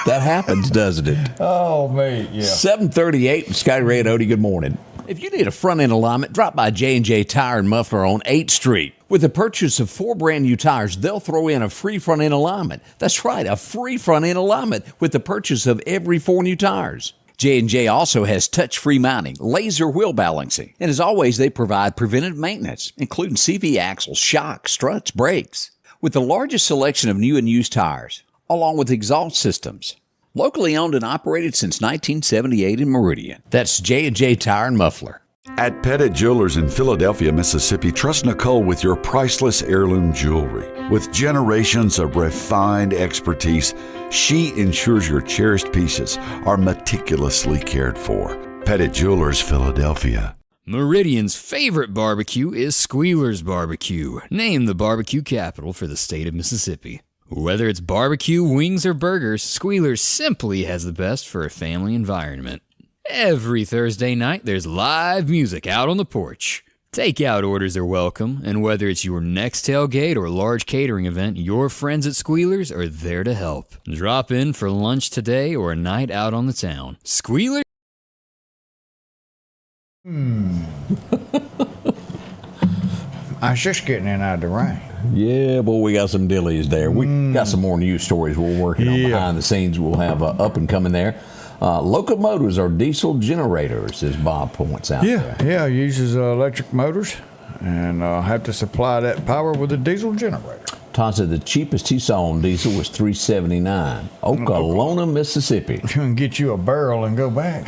That happens, doesn't it? Oh me, yeah. 7:38. Scotty Ray and Odie. Good morning. If you need a front end alignment, drop by J&J Tire and Muffler on 8th Street. With the purchase of 4 brand new tires, they'll throw in a free front end alignment. That's right, a free front end alignment with the purchase of every 4 new tires. J&J also has touch-free mounting, laser wheel balancing, and as always, they provide preventive maintenance, including CV axles, shocks, struts, brakes. With the largest selection of new and used tires, along with exhaust systems. Locally owned and operated since 1978 in Meridian. That's J&J Tire and Muffler. At Pettit Jewelers in Philadelphia, Mississippi, trust Nicole with your priceless heirloom jewelry. With generations of refined expertise, she ensures your cherished pieces are meticulously cared for. Pettit Jewelers, Philadelphia. Meridian's favorite barbecue is Squealer's Barbecue, named the barbecue capital for the state of Mississippi. Whether it's barbecue, wings, or burgers, Squealer's simply has the best for a family environment. Every Thursday night, there's live music out on the porch. Takeout orders are welcome, and whether it's your next tailgate or large catering event, your friends at Squealer's are there to help. Drop in for lunch today or a night out on the town. Squealer. I was just getting in out of the rain. Yeah, boy, we got some dillies there. We got some more news stories we're working on behind the scenes. We'll have up and coming there. Locomotives are diesel generators, as Bob points out there. Yeah, it uses electric motors and have to supply that power with a diesel generator. Todd said the cheapest he saw on diesel was $3.79. Oklahoma, Mississippi. You can get you a barrel and go back.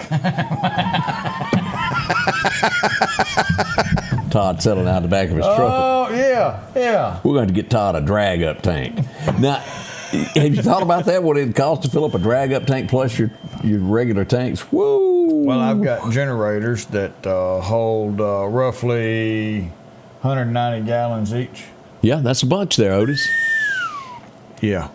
Todd settling out the back of his truck. Oh, yeah. We're going to get Todd a drag-up tank. Now, have you thought about that? What it costs to fill up a drag-up tank plus your regular tanks? Whoa! Well, I've got generators that hold roughly 190 gallons each. Yeah, that's a bunch there, Otis. Yeah.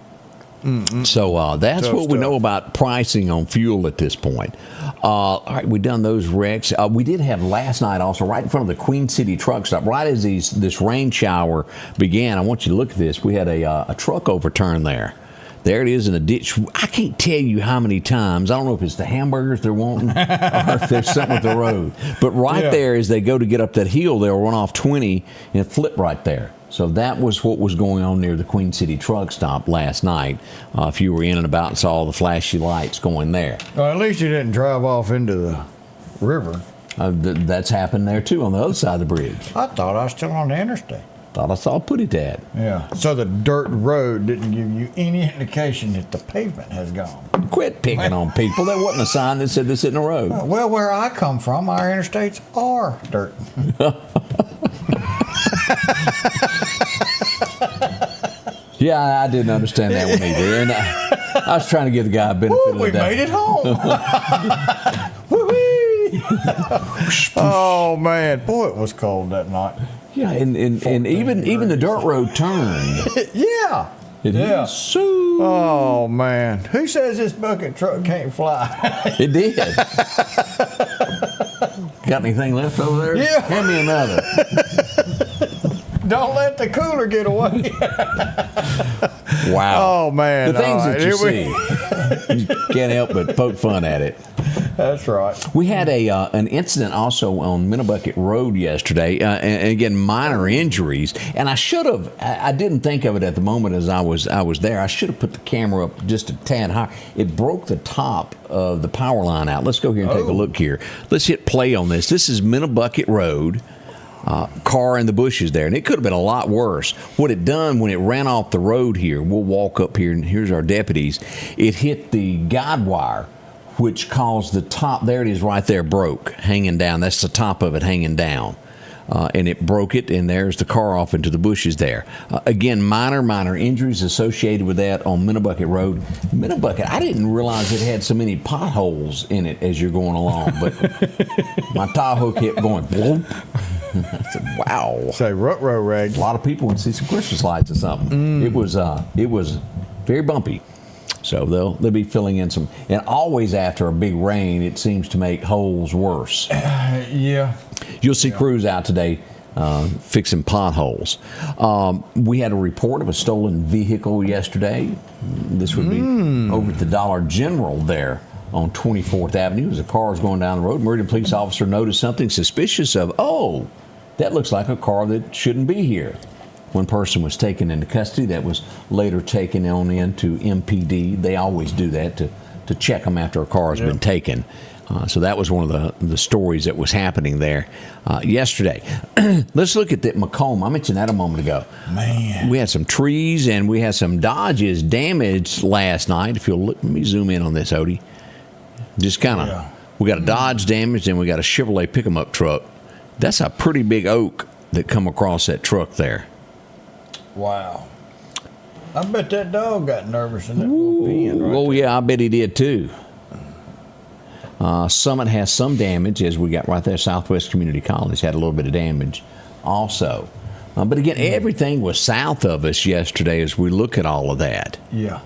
So that's Tough what we stuff. know about pricing on fuel at this point. All right, we've done those wrecks. We did have last night also right in front of the Queen City truck stop, right as this rain shower began. I want you to look at this. We had a truck overturn there. There it is in a ditch. I can't tell you how many times. I don't know if it's the hamburgers they're wanting or if there's something with the road. But right there as they go to get up that hill, they'll run off 20 and flip right there. So that was what was going on near the Queen City truck stop last night. If you were in and about and saw all the flashy lights going there. Well, at least you didn't drive off into the river. That's happened there too on the other side of the bridge. I thought I was still on the interstate. Thought I saw Putty Dad. Yeah. So the dirt road didn't give you any indication that the pavement has gone. Quit picking on people. There wasn't a sign that said this isn't a road. Well, where I come from, our interstates are dirt. Yeah, I didn't understand that one either. And I was trying to give the guy a benefit of the We doubt. made it home. Woo-wee. Oh, man. Boy, it was cold that night. Yeah, and even the dirt road turned. Yeah. Yeah. So Oh, man. Who says this bucket truck can't fly? it did. Got anything left over there? Yeah. Hand me another. Don't let the cooler get away. Wow. Oh, man. The things All that right, you here we- see. You can't help but poke fun at it. That's right. We had an incident also on Minnebucket Road yesterday, and again, minor injuries. And I should have, I didn't think of it at the moment as I was there. I should have put the camera up just a tad higher. It broke the top of the power line out. Let's go here and take a look here. Let's hit play on this. This is Minnebucket Road. Car in the bushes there, and it could have been a lot worse. What it done when it ran off the road here, we'll walk up here, and here's our deputies. It hit the guide wire, which caused the top, there it is right there, broke, hanging down. That's the top of it hanging down. And it broke it, and there's the car off into the bushes there. Again, minor injuries associated with that on Minnebucket Road. Minnebucket, I didn't realize it had so many potholes in it as you're going along, but my Tahoe kept going, bloop. I said, wow. Say, rut-row rag. A lot of people would see some Christmas lights or something. It was very bumpy. So they'll be filling in some, and always after a big rain, it seems to make holes worse. Yeah. You'll see crews out today fixing potholes. We had a report of a stolen vehicle yesterday. This would be over at the Dollar General there on 24th Avenue. As a car was going down the road, Meridian police officer noticed something suspicious of, that looks like a car that shouldn't be here. One person was taken into custody. That was later taken on into MPD. They always do that to check them after a car has been taken. So that was one of the stories that was happening there yesterday. Let's look at that Macomb. I mentioned that a moment ago. Man. We had some trees and we had some Dodges damaged last night. If you'll look, let me zoom in on this, Odie. Just kind of, we got a Dodge damaged and we got a Chevrolet pick-em-up truck. That's a pretty big oak that come across that truck there. Wow. I bet that dog got nervous in that little pen right there. Yeah, I bet he did too. Summit has some damage, as we got right there. Southwest Community College had a little bit of damage also. But again, everything was south of us yesterday as we look at all of that. Yeah.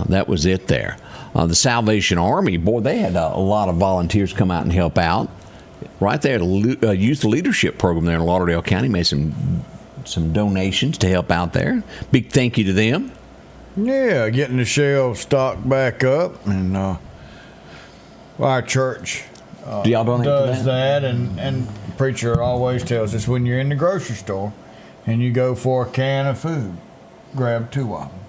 That was it there. The Salvation Army, boy, they had a lot of volunteers come out and help out. Right there, the youth leadership program there in Lauderdale County made some donations to help out there. Big thank you to them. Yeah, getting the shelves stocked back up, and our church Do y'all donate does to that? and preacher always tells us when you're in the grocery store and you go for a can of food, grab 2 of them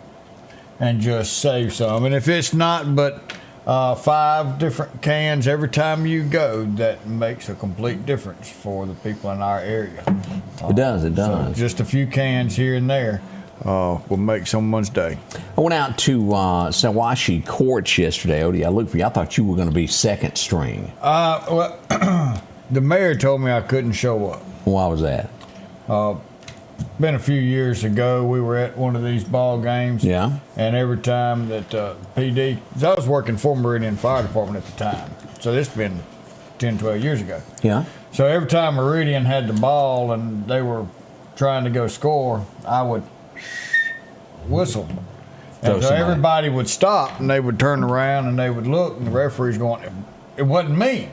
and just save some. And if it's not but 5 different cans every time you go, that makes a complete difference for the people in our area. It does. So just a few cans here and there will make someone's day. I went out to Sawashi Courts yesterday, Odie. I looked for you. I thought you were going to be second string. Well, the mayor told me I couldn't show up. Why was that? Been a few years ago, we were at one of these ball games. Yeah. And every time that PD, 'cause I was working for Meridian Fire Department at the time. So this has been 10, 12 years ago. Yeah. So every time Meridian had the ball and they were trying to go score, I would whistle. Throw And so somebody. everybody would stop and they would turn around and they would look, and the referee's going, it wasn't me.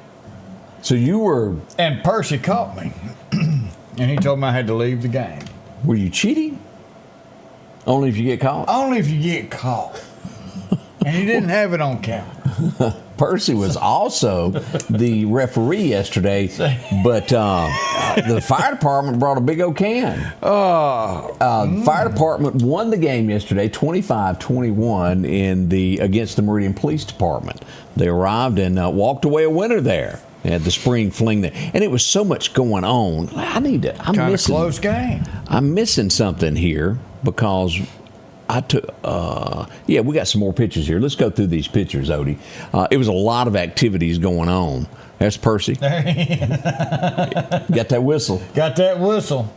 So you were And Percy caught me. And he told me I had to leave the game. were you cheating? Only if you get caught? Only if you get caught. And he didn't have it on camera. Percy was also the referee yesterday, but the fire department brought a big old can. The fire department won the game yesterday, 25-21 against the Meridian Police Department. They arrived and walked away a winner there at the Spring Fling, and it was so much going on. I'm Kind of missing close game. I'm missing something here because I took, we got some more pictures here. Let's go through these pictures, Odie. It was a lot of activities going on. There's Percy. Got that whistle. Got that whistle.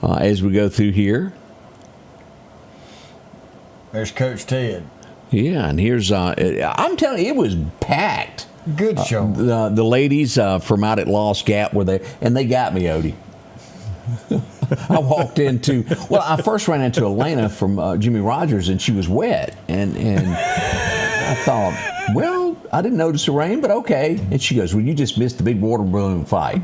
As we go through here. There's Coach Ted. Yeah, and here's, I'm telling you, it was packed. Good show. The ladies from out at Lost Gap were there, and they got me, Odie. I walked I first ran into Elena from Jimmy Rogers, and she was wet. And I thought, well, I didn't notice the rain, but okay. And she goes, well, you just missed the big water balloon fight.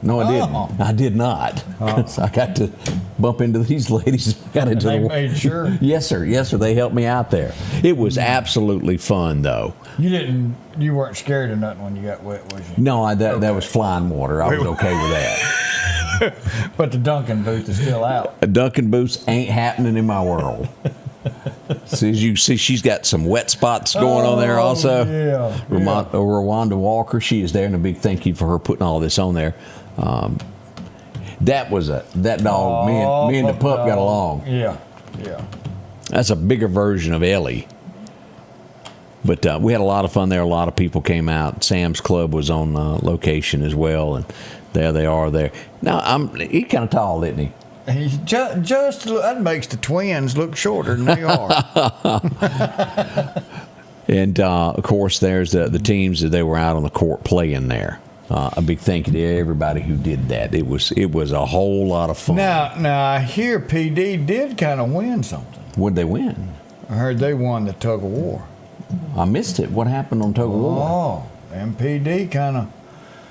No, I didn't. I did not. So I got to bump into these ladies. They made sure. Yes, sir. Yes, sir. They helped me out there. It was absolutely fun, though. You weren't scared of nothing when you got wet, was you? No, that was flying water. I was okay with that. But the Duncan booth is still out. A Duncan boots ain't happening in my world. So as you see, she's got some wet spots going on there also. Yeah. Rwanda Walker, she is there, and a big thank you for her putting all this on there. That dog, me and the pup got along. Yeah. That's a bigger version of Ellie. But we had a lot of fun there. A lot of people came out. Sam's Club was on location as well, and there they are there. Now, he's kind of tall, isn't he? He's just that makes the twins look shorter than they are. And of course, there's the teams that they were out on the court playing there. A big thank you to everybody who did that. It was a whole lot of fun. Now I hear PD did kind of win something. What'd they win? I heard they won the tug of war. I missed it. What happened on tug of war? Oh, MPD kind of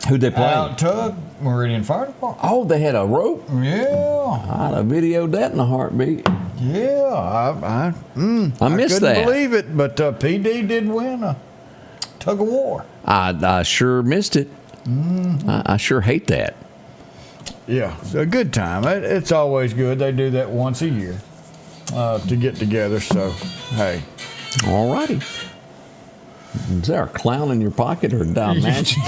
Who'd they play? out-tug Meridian Fire Department. Oh, they had a rope? Yeah. I'd have videoed that in a heartbeat. Yeah, I missed couldn't that. believe it, but PD did win a tug of war. I sure missed it. I sure hate that. Yeah, it's a good time. It's always good. They do that once a year to get together. So, hey. All righty. Is there a clown in your pocket, or did I imagine?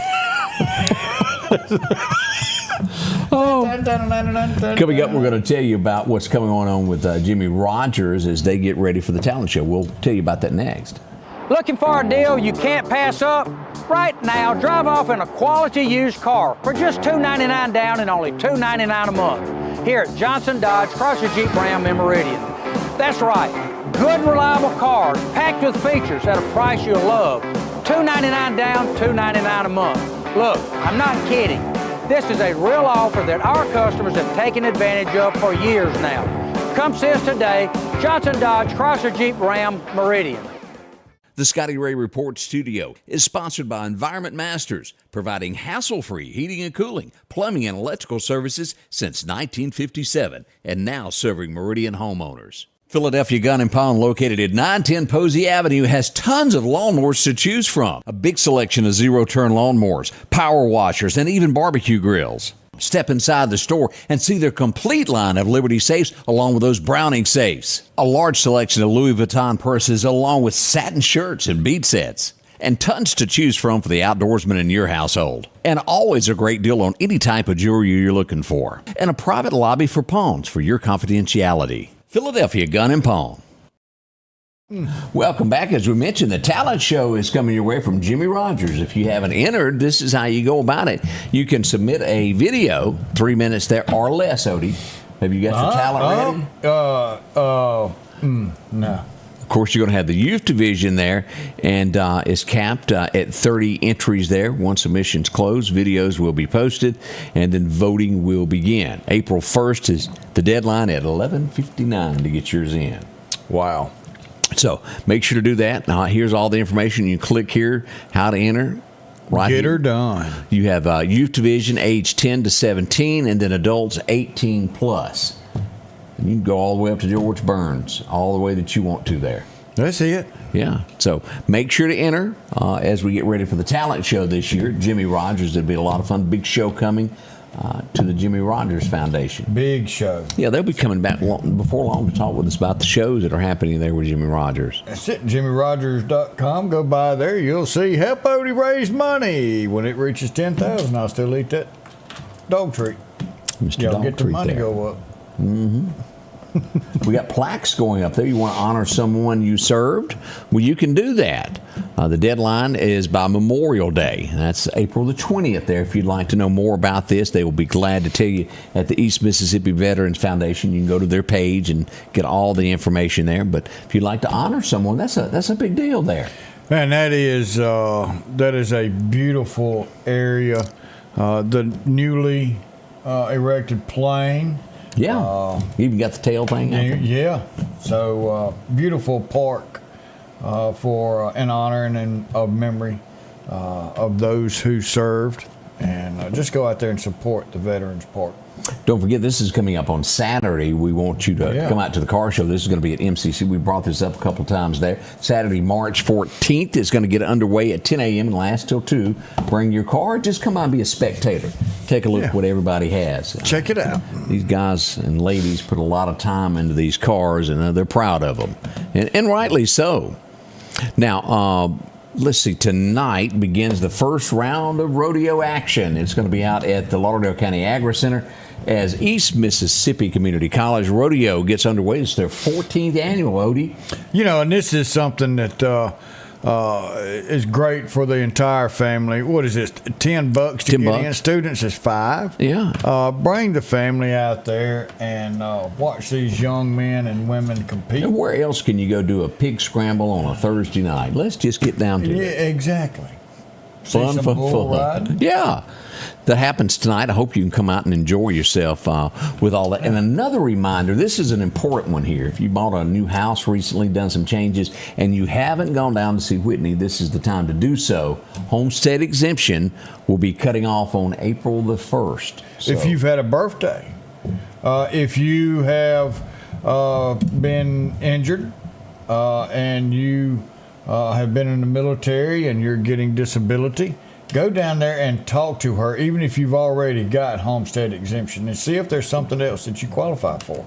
Coming up, we're going to tell you about what's coming on with Jimmy Rogers as they get ready for the talent show. We'll tell you about that next. Looking for a deal you can't pass up? Right now, drive off in a quality used car for just $299 down and only $299 a month here at Johnson Dodge Chrysler Jeep Ram in Meridian. That's right, good reliable cars packed with features at a price you'll love. $299 down, $299 a month. Look, I'm not kidding. This is a real offer that our customers have taken advantage of for years now. Come see us today, Johnson Dodge Chrysler Jeep Ram Meridian. The Scotty Ray Report studio is sponsored by Environment Masters, providing hassle-free heating and cooling, plumbing, and electrical services since 1957, and now serving Meridian homeowners. Philadelphia Gun and Pawn, located at 910 Posey Avenue, has tons of lawnmowers to choose from. A big selection of zero-turn lawnmowers, power washers, and even barbecue grills. Step inside the store and see their complete line of Liberty safes along with those Browning safes. A large selection of Louis Vuitton purses along with satin shirts and bead sets. And tons to choose from for the outdoorsman in your household. And always a great deal on any type of jewelry you're looking for. And a private lobby for pawns for your confidentiality. Philadelphia Gun and Pawn. Welcome back. As we mentioned, the talent show is coming your way from Jimmy Rogers. If you haven't entered, this is how you go about it. You can submit a video, 3 minutes there or less, Odie. Have you got your talent ready? No. Of course, you're going to have the youth division there, and it's capped at 30 entries there. Once submissions close, videos will be posted, and then voting will begin. April 1st is the deadline at 11:59 to get yours in. Wow. So make sure to do that. Here's all the information. You click here, how to enter. Right Get here. her done. You have youth division age 10 to 17, and then adults 18 plus. And you can go all the way up to George Burns, all the way that you want to there. That's it. Yeah. So make sure to enter as we get ready for the talent show this year. Jimmy Rogers, it'll be a lot of fun. Big show coming to the Jimmy Rogers Foundation. Big show. Yeah, they'll be coming back before long to talk with us about the shows that are happening there with Jimmy Rogers. That's it. JimmyRogers.com. Go by there. You'll see Help Odie Raise Money. When it reaches 10,000, I'll still eat that dog treat. Mr. Y'all Dog get the Treat money there. go up. We got plaques going up there. You want to honor someone you served? Well, you can do that. The deadline is by Memorial Day. That's April the 20th there. If you'd like to know more about this, they will be glad to tell you at the East Mississippi Veterans Foundation. You can go to their page and get all the information there. But if you'd like to honor someone, that's a big deal there. Man, that is a beautiful area. The newly erected plane. Yeah. You even got the tail thing out there? Yeah. So beautiful park for in honor and of memory of those who served, and just go out there and support the Veterans Park. Don't forget, this is coming up on Saturday. We want you to come out to the car show. This is going to be at MCC. We brought this up a couple times there. Saturday, March 14th. It's going to get underway at 10 a.m. and last till 2. Bring your car. Just come out and be a spectator. Take a look at what everybody has. Check it out. These guys and ladies put a lot of time into these cars, and they're proud of them. And rightly so. Now, let's see, tonight begins the first round of rodeo action. It's going to be out at the Lauderdale County Agri Center as East Mississippi Community College Rodeo gets underway. It's their 14th annual, Odie. You know, and this is something that is great for the entire family. What is this, $10 to get in? Students is $5. Yeah. Bring the family out there and watch these young men and women compete. And where else can you go do a pig scramble on a Thursday night? Let's just get down to it. Yeah, exactly. Fun. Riding. Yeah. That happens tonight. I hope you can come out and enjoy yourself with all that. And another reminder, this is an important one here. If you bought a new house recently, done some changes, and you haven't gone down to see Whitney, this is the time to do so. Homestead exemption will be cutting off on April the 1st. So, if you've had a birthday, if you have been injured and you have been in the military and you're getting disability, go down there and talk to her, even if you've already got homestead exemption, and see if there's something else that you qualify for.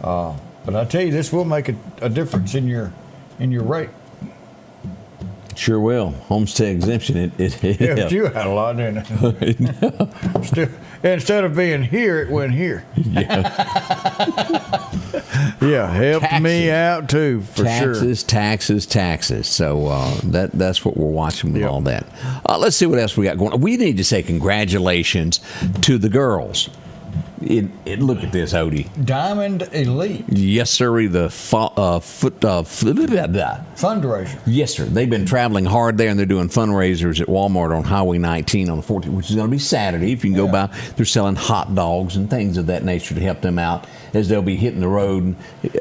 But I tell you, this will make a difference in your rate. Sure will. Homestead exemption. Yeah, but you had a lot, didn't it? Still, instead of being here, it went here. Yeah. Yeah, helped me out too, for sure. Taxes. So that's what we're watching with all that. Let's see what else we got going on. We need to say congratulations to the girls. Look at this, Odie. Diamond Elite. Yes, sir. The fundraiser. Yes, sir. They've been traveling hard there, and they're doing fundraisers at Walmart on Highway 19 on the 14th, which is going to be Saturday. If you can go by, they're selling hot dogs and things of that nature to help them out as they'll be hitting the road. And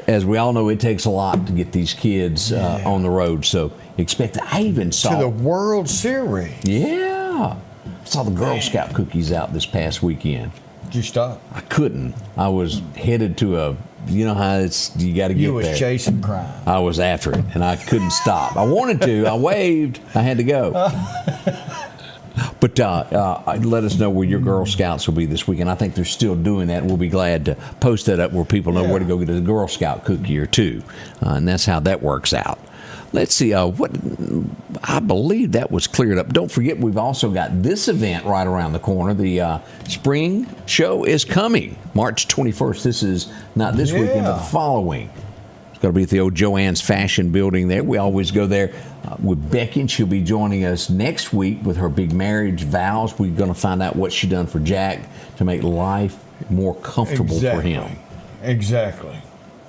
as we all know, it takes a lot to get these kids on the road. So expect that. I even saw to the World Series. Yeah, I saw the Girl Scout cookies out this past weekend. Did you stop? I couldn't. I was headed to you know how you got to get there. You was chasing crime. I was after it, and I couldn't stop. I wanted to. I waved. I had to go. But let us know where your Girl Scouts will be this weekend. I think they're still doing that. We'll be glad to post that up where people know where to go get a Girl Scout cookie or two. And that's how that works out. Let's see, what I believe that was cleared up. Don't forget, we've also got this event right around the corner. The Spring Show is coming March 21st. This is not this weekend, but the following. It's going to be at the old Joanne's Fashion Building there. We always go there with Becky, and she'll be joining us next week with her big marriage vows. We're going to find out what she done for Jack to make life more comfortable for him. Exactly.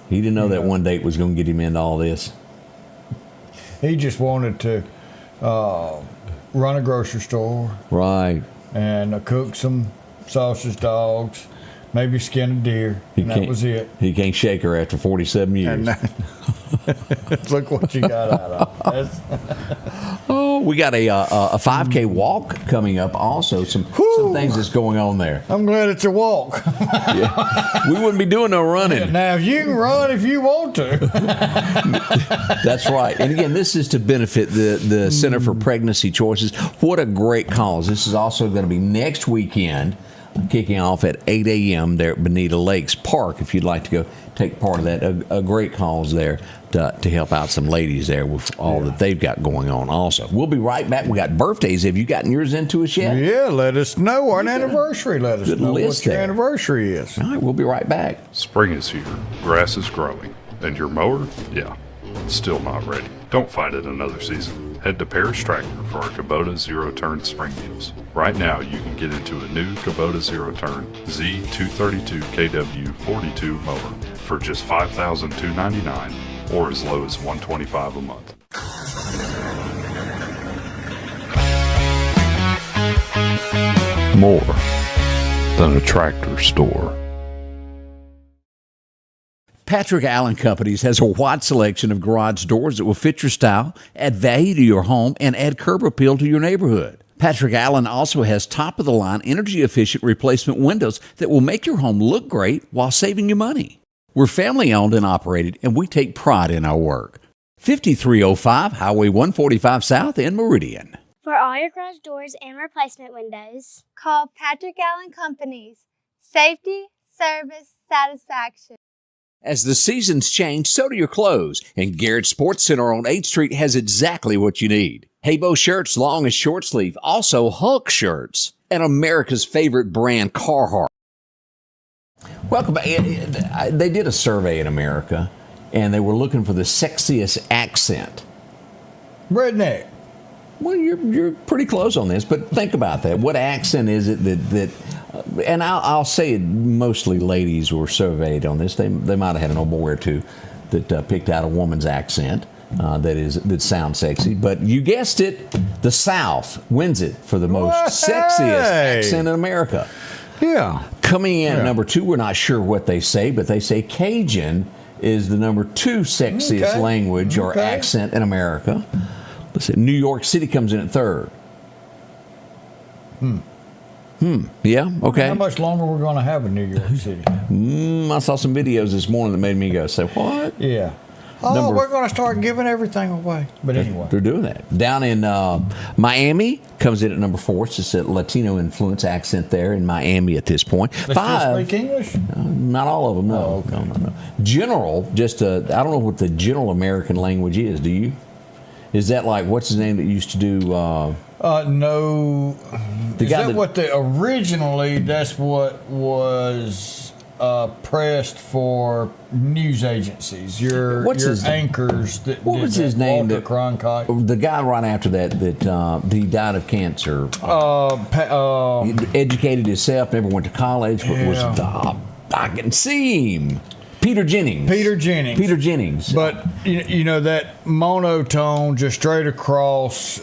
He didn't know that one date was going to get him into all this. He just wanted to run a grocery store. Right. And cook some sausage dogs, maybe skin a deer, and that was it. He can't shake her after 47 years. Look what you got out of it. We got a 5K walk coming up also. Some things that's going on there. I'm glad it's a walk. We wouldn't be doing no running. Now, if you can run if you want to. That's right. And again, this is to benefit the Center for Pregnancy Choices. What a great cause. This is also going to be next weekend, kicking off at 8 a.m. there at Bonita Lakes Park, if you'd like to go take part of that. A great cause there to help out some ladies there with all that they've got going on also. We'll be right back. We got birthdays. Have you gotten yours into us yet? Yeah, let us know. Our anniversary. Let us know what your anniversary is. All right, we'll be right back. Spring is here. Grass is growing. And your mower? Yeah, it's still not ready. Don't fight it another season. Head to Parrish Tractor for our Kubota zero-turn spring deals. Right now, you can get into a new Kubota zero-turn Z232 KW42 mower for just $5,299 or as low as $125 a month. More than a tractor store. Patrick Allen Companies has a wide selection of garage doors that will fit your style, add value to your home, and add curb appeal to your neighborhood. Patrick Allen also has top-of-the-line, energy-efficient replacement windows that will make your home look great while saving you money. We're family-owned and operated, and we take pride in our work. 5305 Highway 145 South in Meridian. For all your garage doors and replacement windows, call Patrick Allen Companies. Safety, service, satisfaction. As the seasons change, so do your clothes, and Garrett Sports Center on 8th Street has exactly what you need. Haybo shirts, long and short sleeve, also Hulk shirts, and America's favorite brand, Carhartt. Welcome back. They did a survey in America, and they were looking for the sexiest accent. Redneck. Well, you're pretty close on this, but think about that. What accent is it that and I'll say it, mostly ladies were surveyed on this. They might have had an old boy or two that picked out a woman's accent that sounds sexy. But you guessed it, the South wins it for the most sexiest accent in America. Yeah. Coming in at number 2, we're not sure what they say, but they say Cajun is the number 2 sexiest language or accent in America. Listen, New York City comes in at 3rd. Yeah, okay. How much longer we're going to have in New York City? I saw some videos this morning that made me go, say, what? Yeah. We're going to start giving everything away. But anyway. They're doing that. Down in Miami, comes in at number 4. It's just a Latino influence accent there in Miami at this point. They still speak English? Not all of them, no. Oh, okay. No. General, I don't know what the general American language is, do you? Is that like, what's his name that used to do... no. Originally, that's what was pressed for news agencies. Your anchors that what was his name? Walter Cronkite. The guy right after that he died of cancer. He educated himself, never went to college, but I can see him. Peter Jennings. But, you know, that monotone just straight across,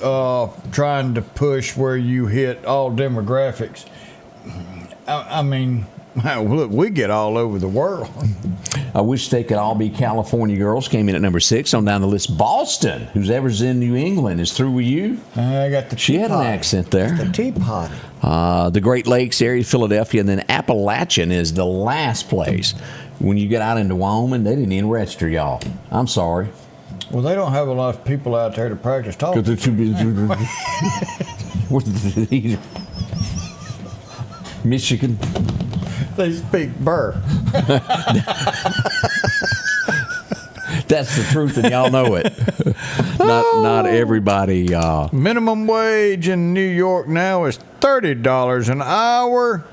trying to push where you hit all demographics. I mean, look, we get all over the world. I wish they could all be California girls. Came in at number 6 on down the list. Boston, who's ever's in New England, is through with you. I got the She had an accent there. The teapot. The Great Lakes area, Philadelphia, and then Appalachian is the last place. When you get out into Wyoming, they didn't even register y'all. I'm sorry. Well, they don't have a lot of people out there to practice talking. Michigan. They speak burr. That's the truth, and y'all know it. Not everybody. Minimum wage in New York now is $30 an hour.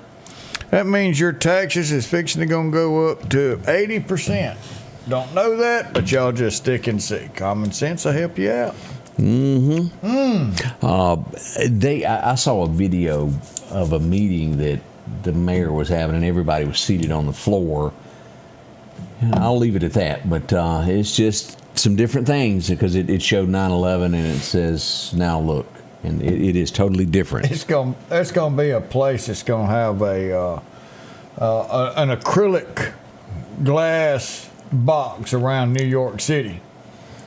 That means your taxes is fixing to go up to 80%. don't know that, but y'all just stick and see. Common sense will help you out. I saw a video of a meeting that the mayor was having, and everybody was seated on the floor. And I'll leave it at that, but it's just some different things because it showed 9/11 and it says, now look, and it is totally different. It's going to be a place that's going to have an acrylic glass box around New York City,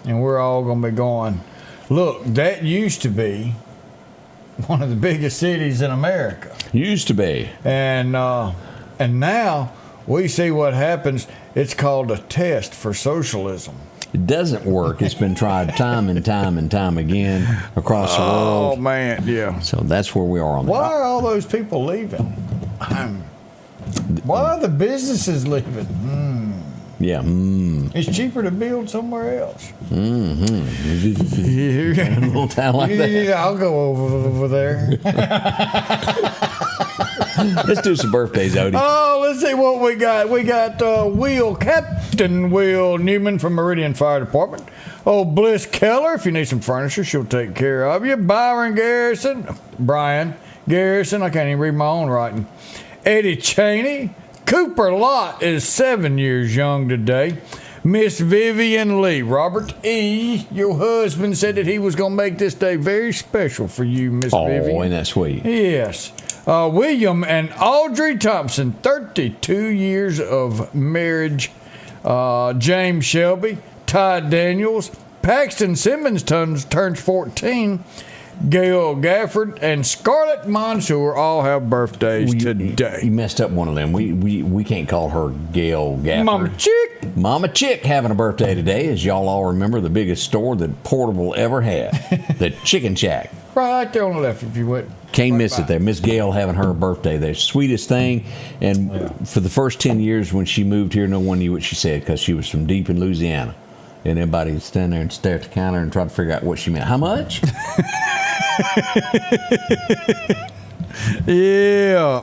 and we're all going to be going, look, that used to be one of the biggest cities in America. Used to be. And now we see what happens. It's called a test for socialism. It doesn't work. It's been tried time and time and time again across the world. Oh, man, yeah. So that's where we are on that. Why are all those people leaving? Why are the businesses leaving? Yeah. It's cheaper to build somewhere else. A little town like that. Yeah, I'll go over there. Let's do some birthdays, Odie. Oh, let's see what we got. We got Captain Will Newman from Meridian Fire Department. Oh, Bliss Keller, if you need some furniture, she'll take care of you. Brian Garrison, I can't even read my own writing. Eddie Cheney. Cooper Lott is 7 years young today. Miss Vivian Lee. Robert E., your husband, said that he was going to make this day very special for you, Miss Vivian. Oh, isn't that sweet? Yes. William and Audrey Thompson, 32 years of marriage. James Shelby, Todd Daniels, Paxton Simmons turns 14. Gail Gafford and Scarlett Mansour all have birthdays today. You messed up one of them. We can't call her Gail Gafford. Mama Chick having a birthday today. As y'all all remember, the biggest store that Portable ever had. The Chicken Shack. Right there on the left if you would. Can't miss it there. Miss Gail having her birthday there. Sweetest thing. And for the first 10 years when she moved here, no one knew what she said because she was from deep in Louisiana. And everybody would stand there and stare at the counter and try to figure out what she meant. How much? Yeah.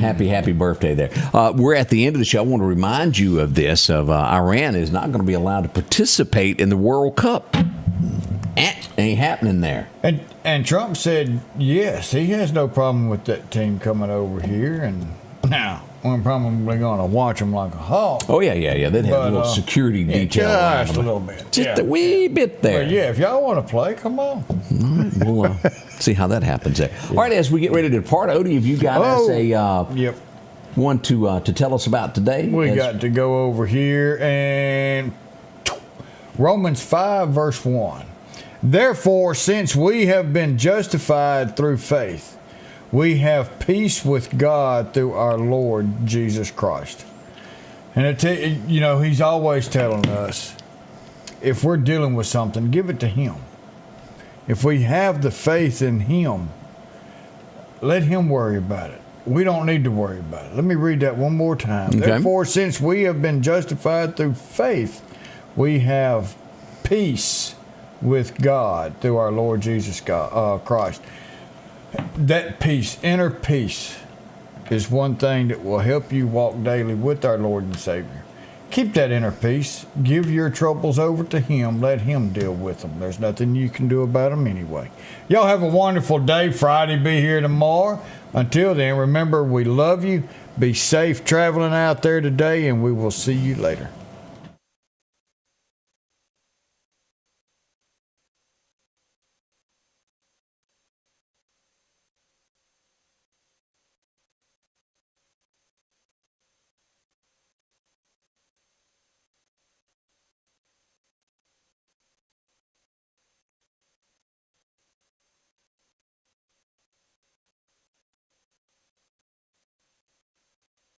Happy birthday there. We're at the end of the show. I want to remind you of this, Iran is not going to be allowed to participate in the World Cup. Ain't happening there. And Trump said, yes, he has no problem with that team coming over here. And now, we're probably going to watch them like a hawk. Oh, yeah. They'd have a little security detail. Just a little bit. Just a wee bit there. But yeah, if y'all want to play, come on. All right, we'll see how that happens there. All right, as we get ready to depart, Odie, have you got us a one to tell us about today? We got to go over here and Romans 5, verse 1. Therefore, since we have been justified through faith, we have peace with God through our Lord Jesus Christ. And he's always telling us, if we're dealing with something, give it to him. If we have the faith in him, let him worry about it. We don't need to worry about it. Let me read that one more time. Okay. Therefore, since we have been justified through faith, we have peace with God through our Lord Jesus Christ. That peace, inner peace, is one thing that will help you walk daily with our Lord and Savior. Keep that inner peace. Give your troubles over to him. Let him deal with them. There's nothing you can do about them anyway. Y'all have a wonderful day. Friday, be here tomorrow. Until then, remember, we love you. Be safe traveling out there today, and we will see you later.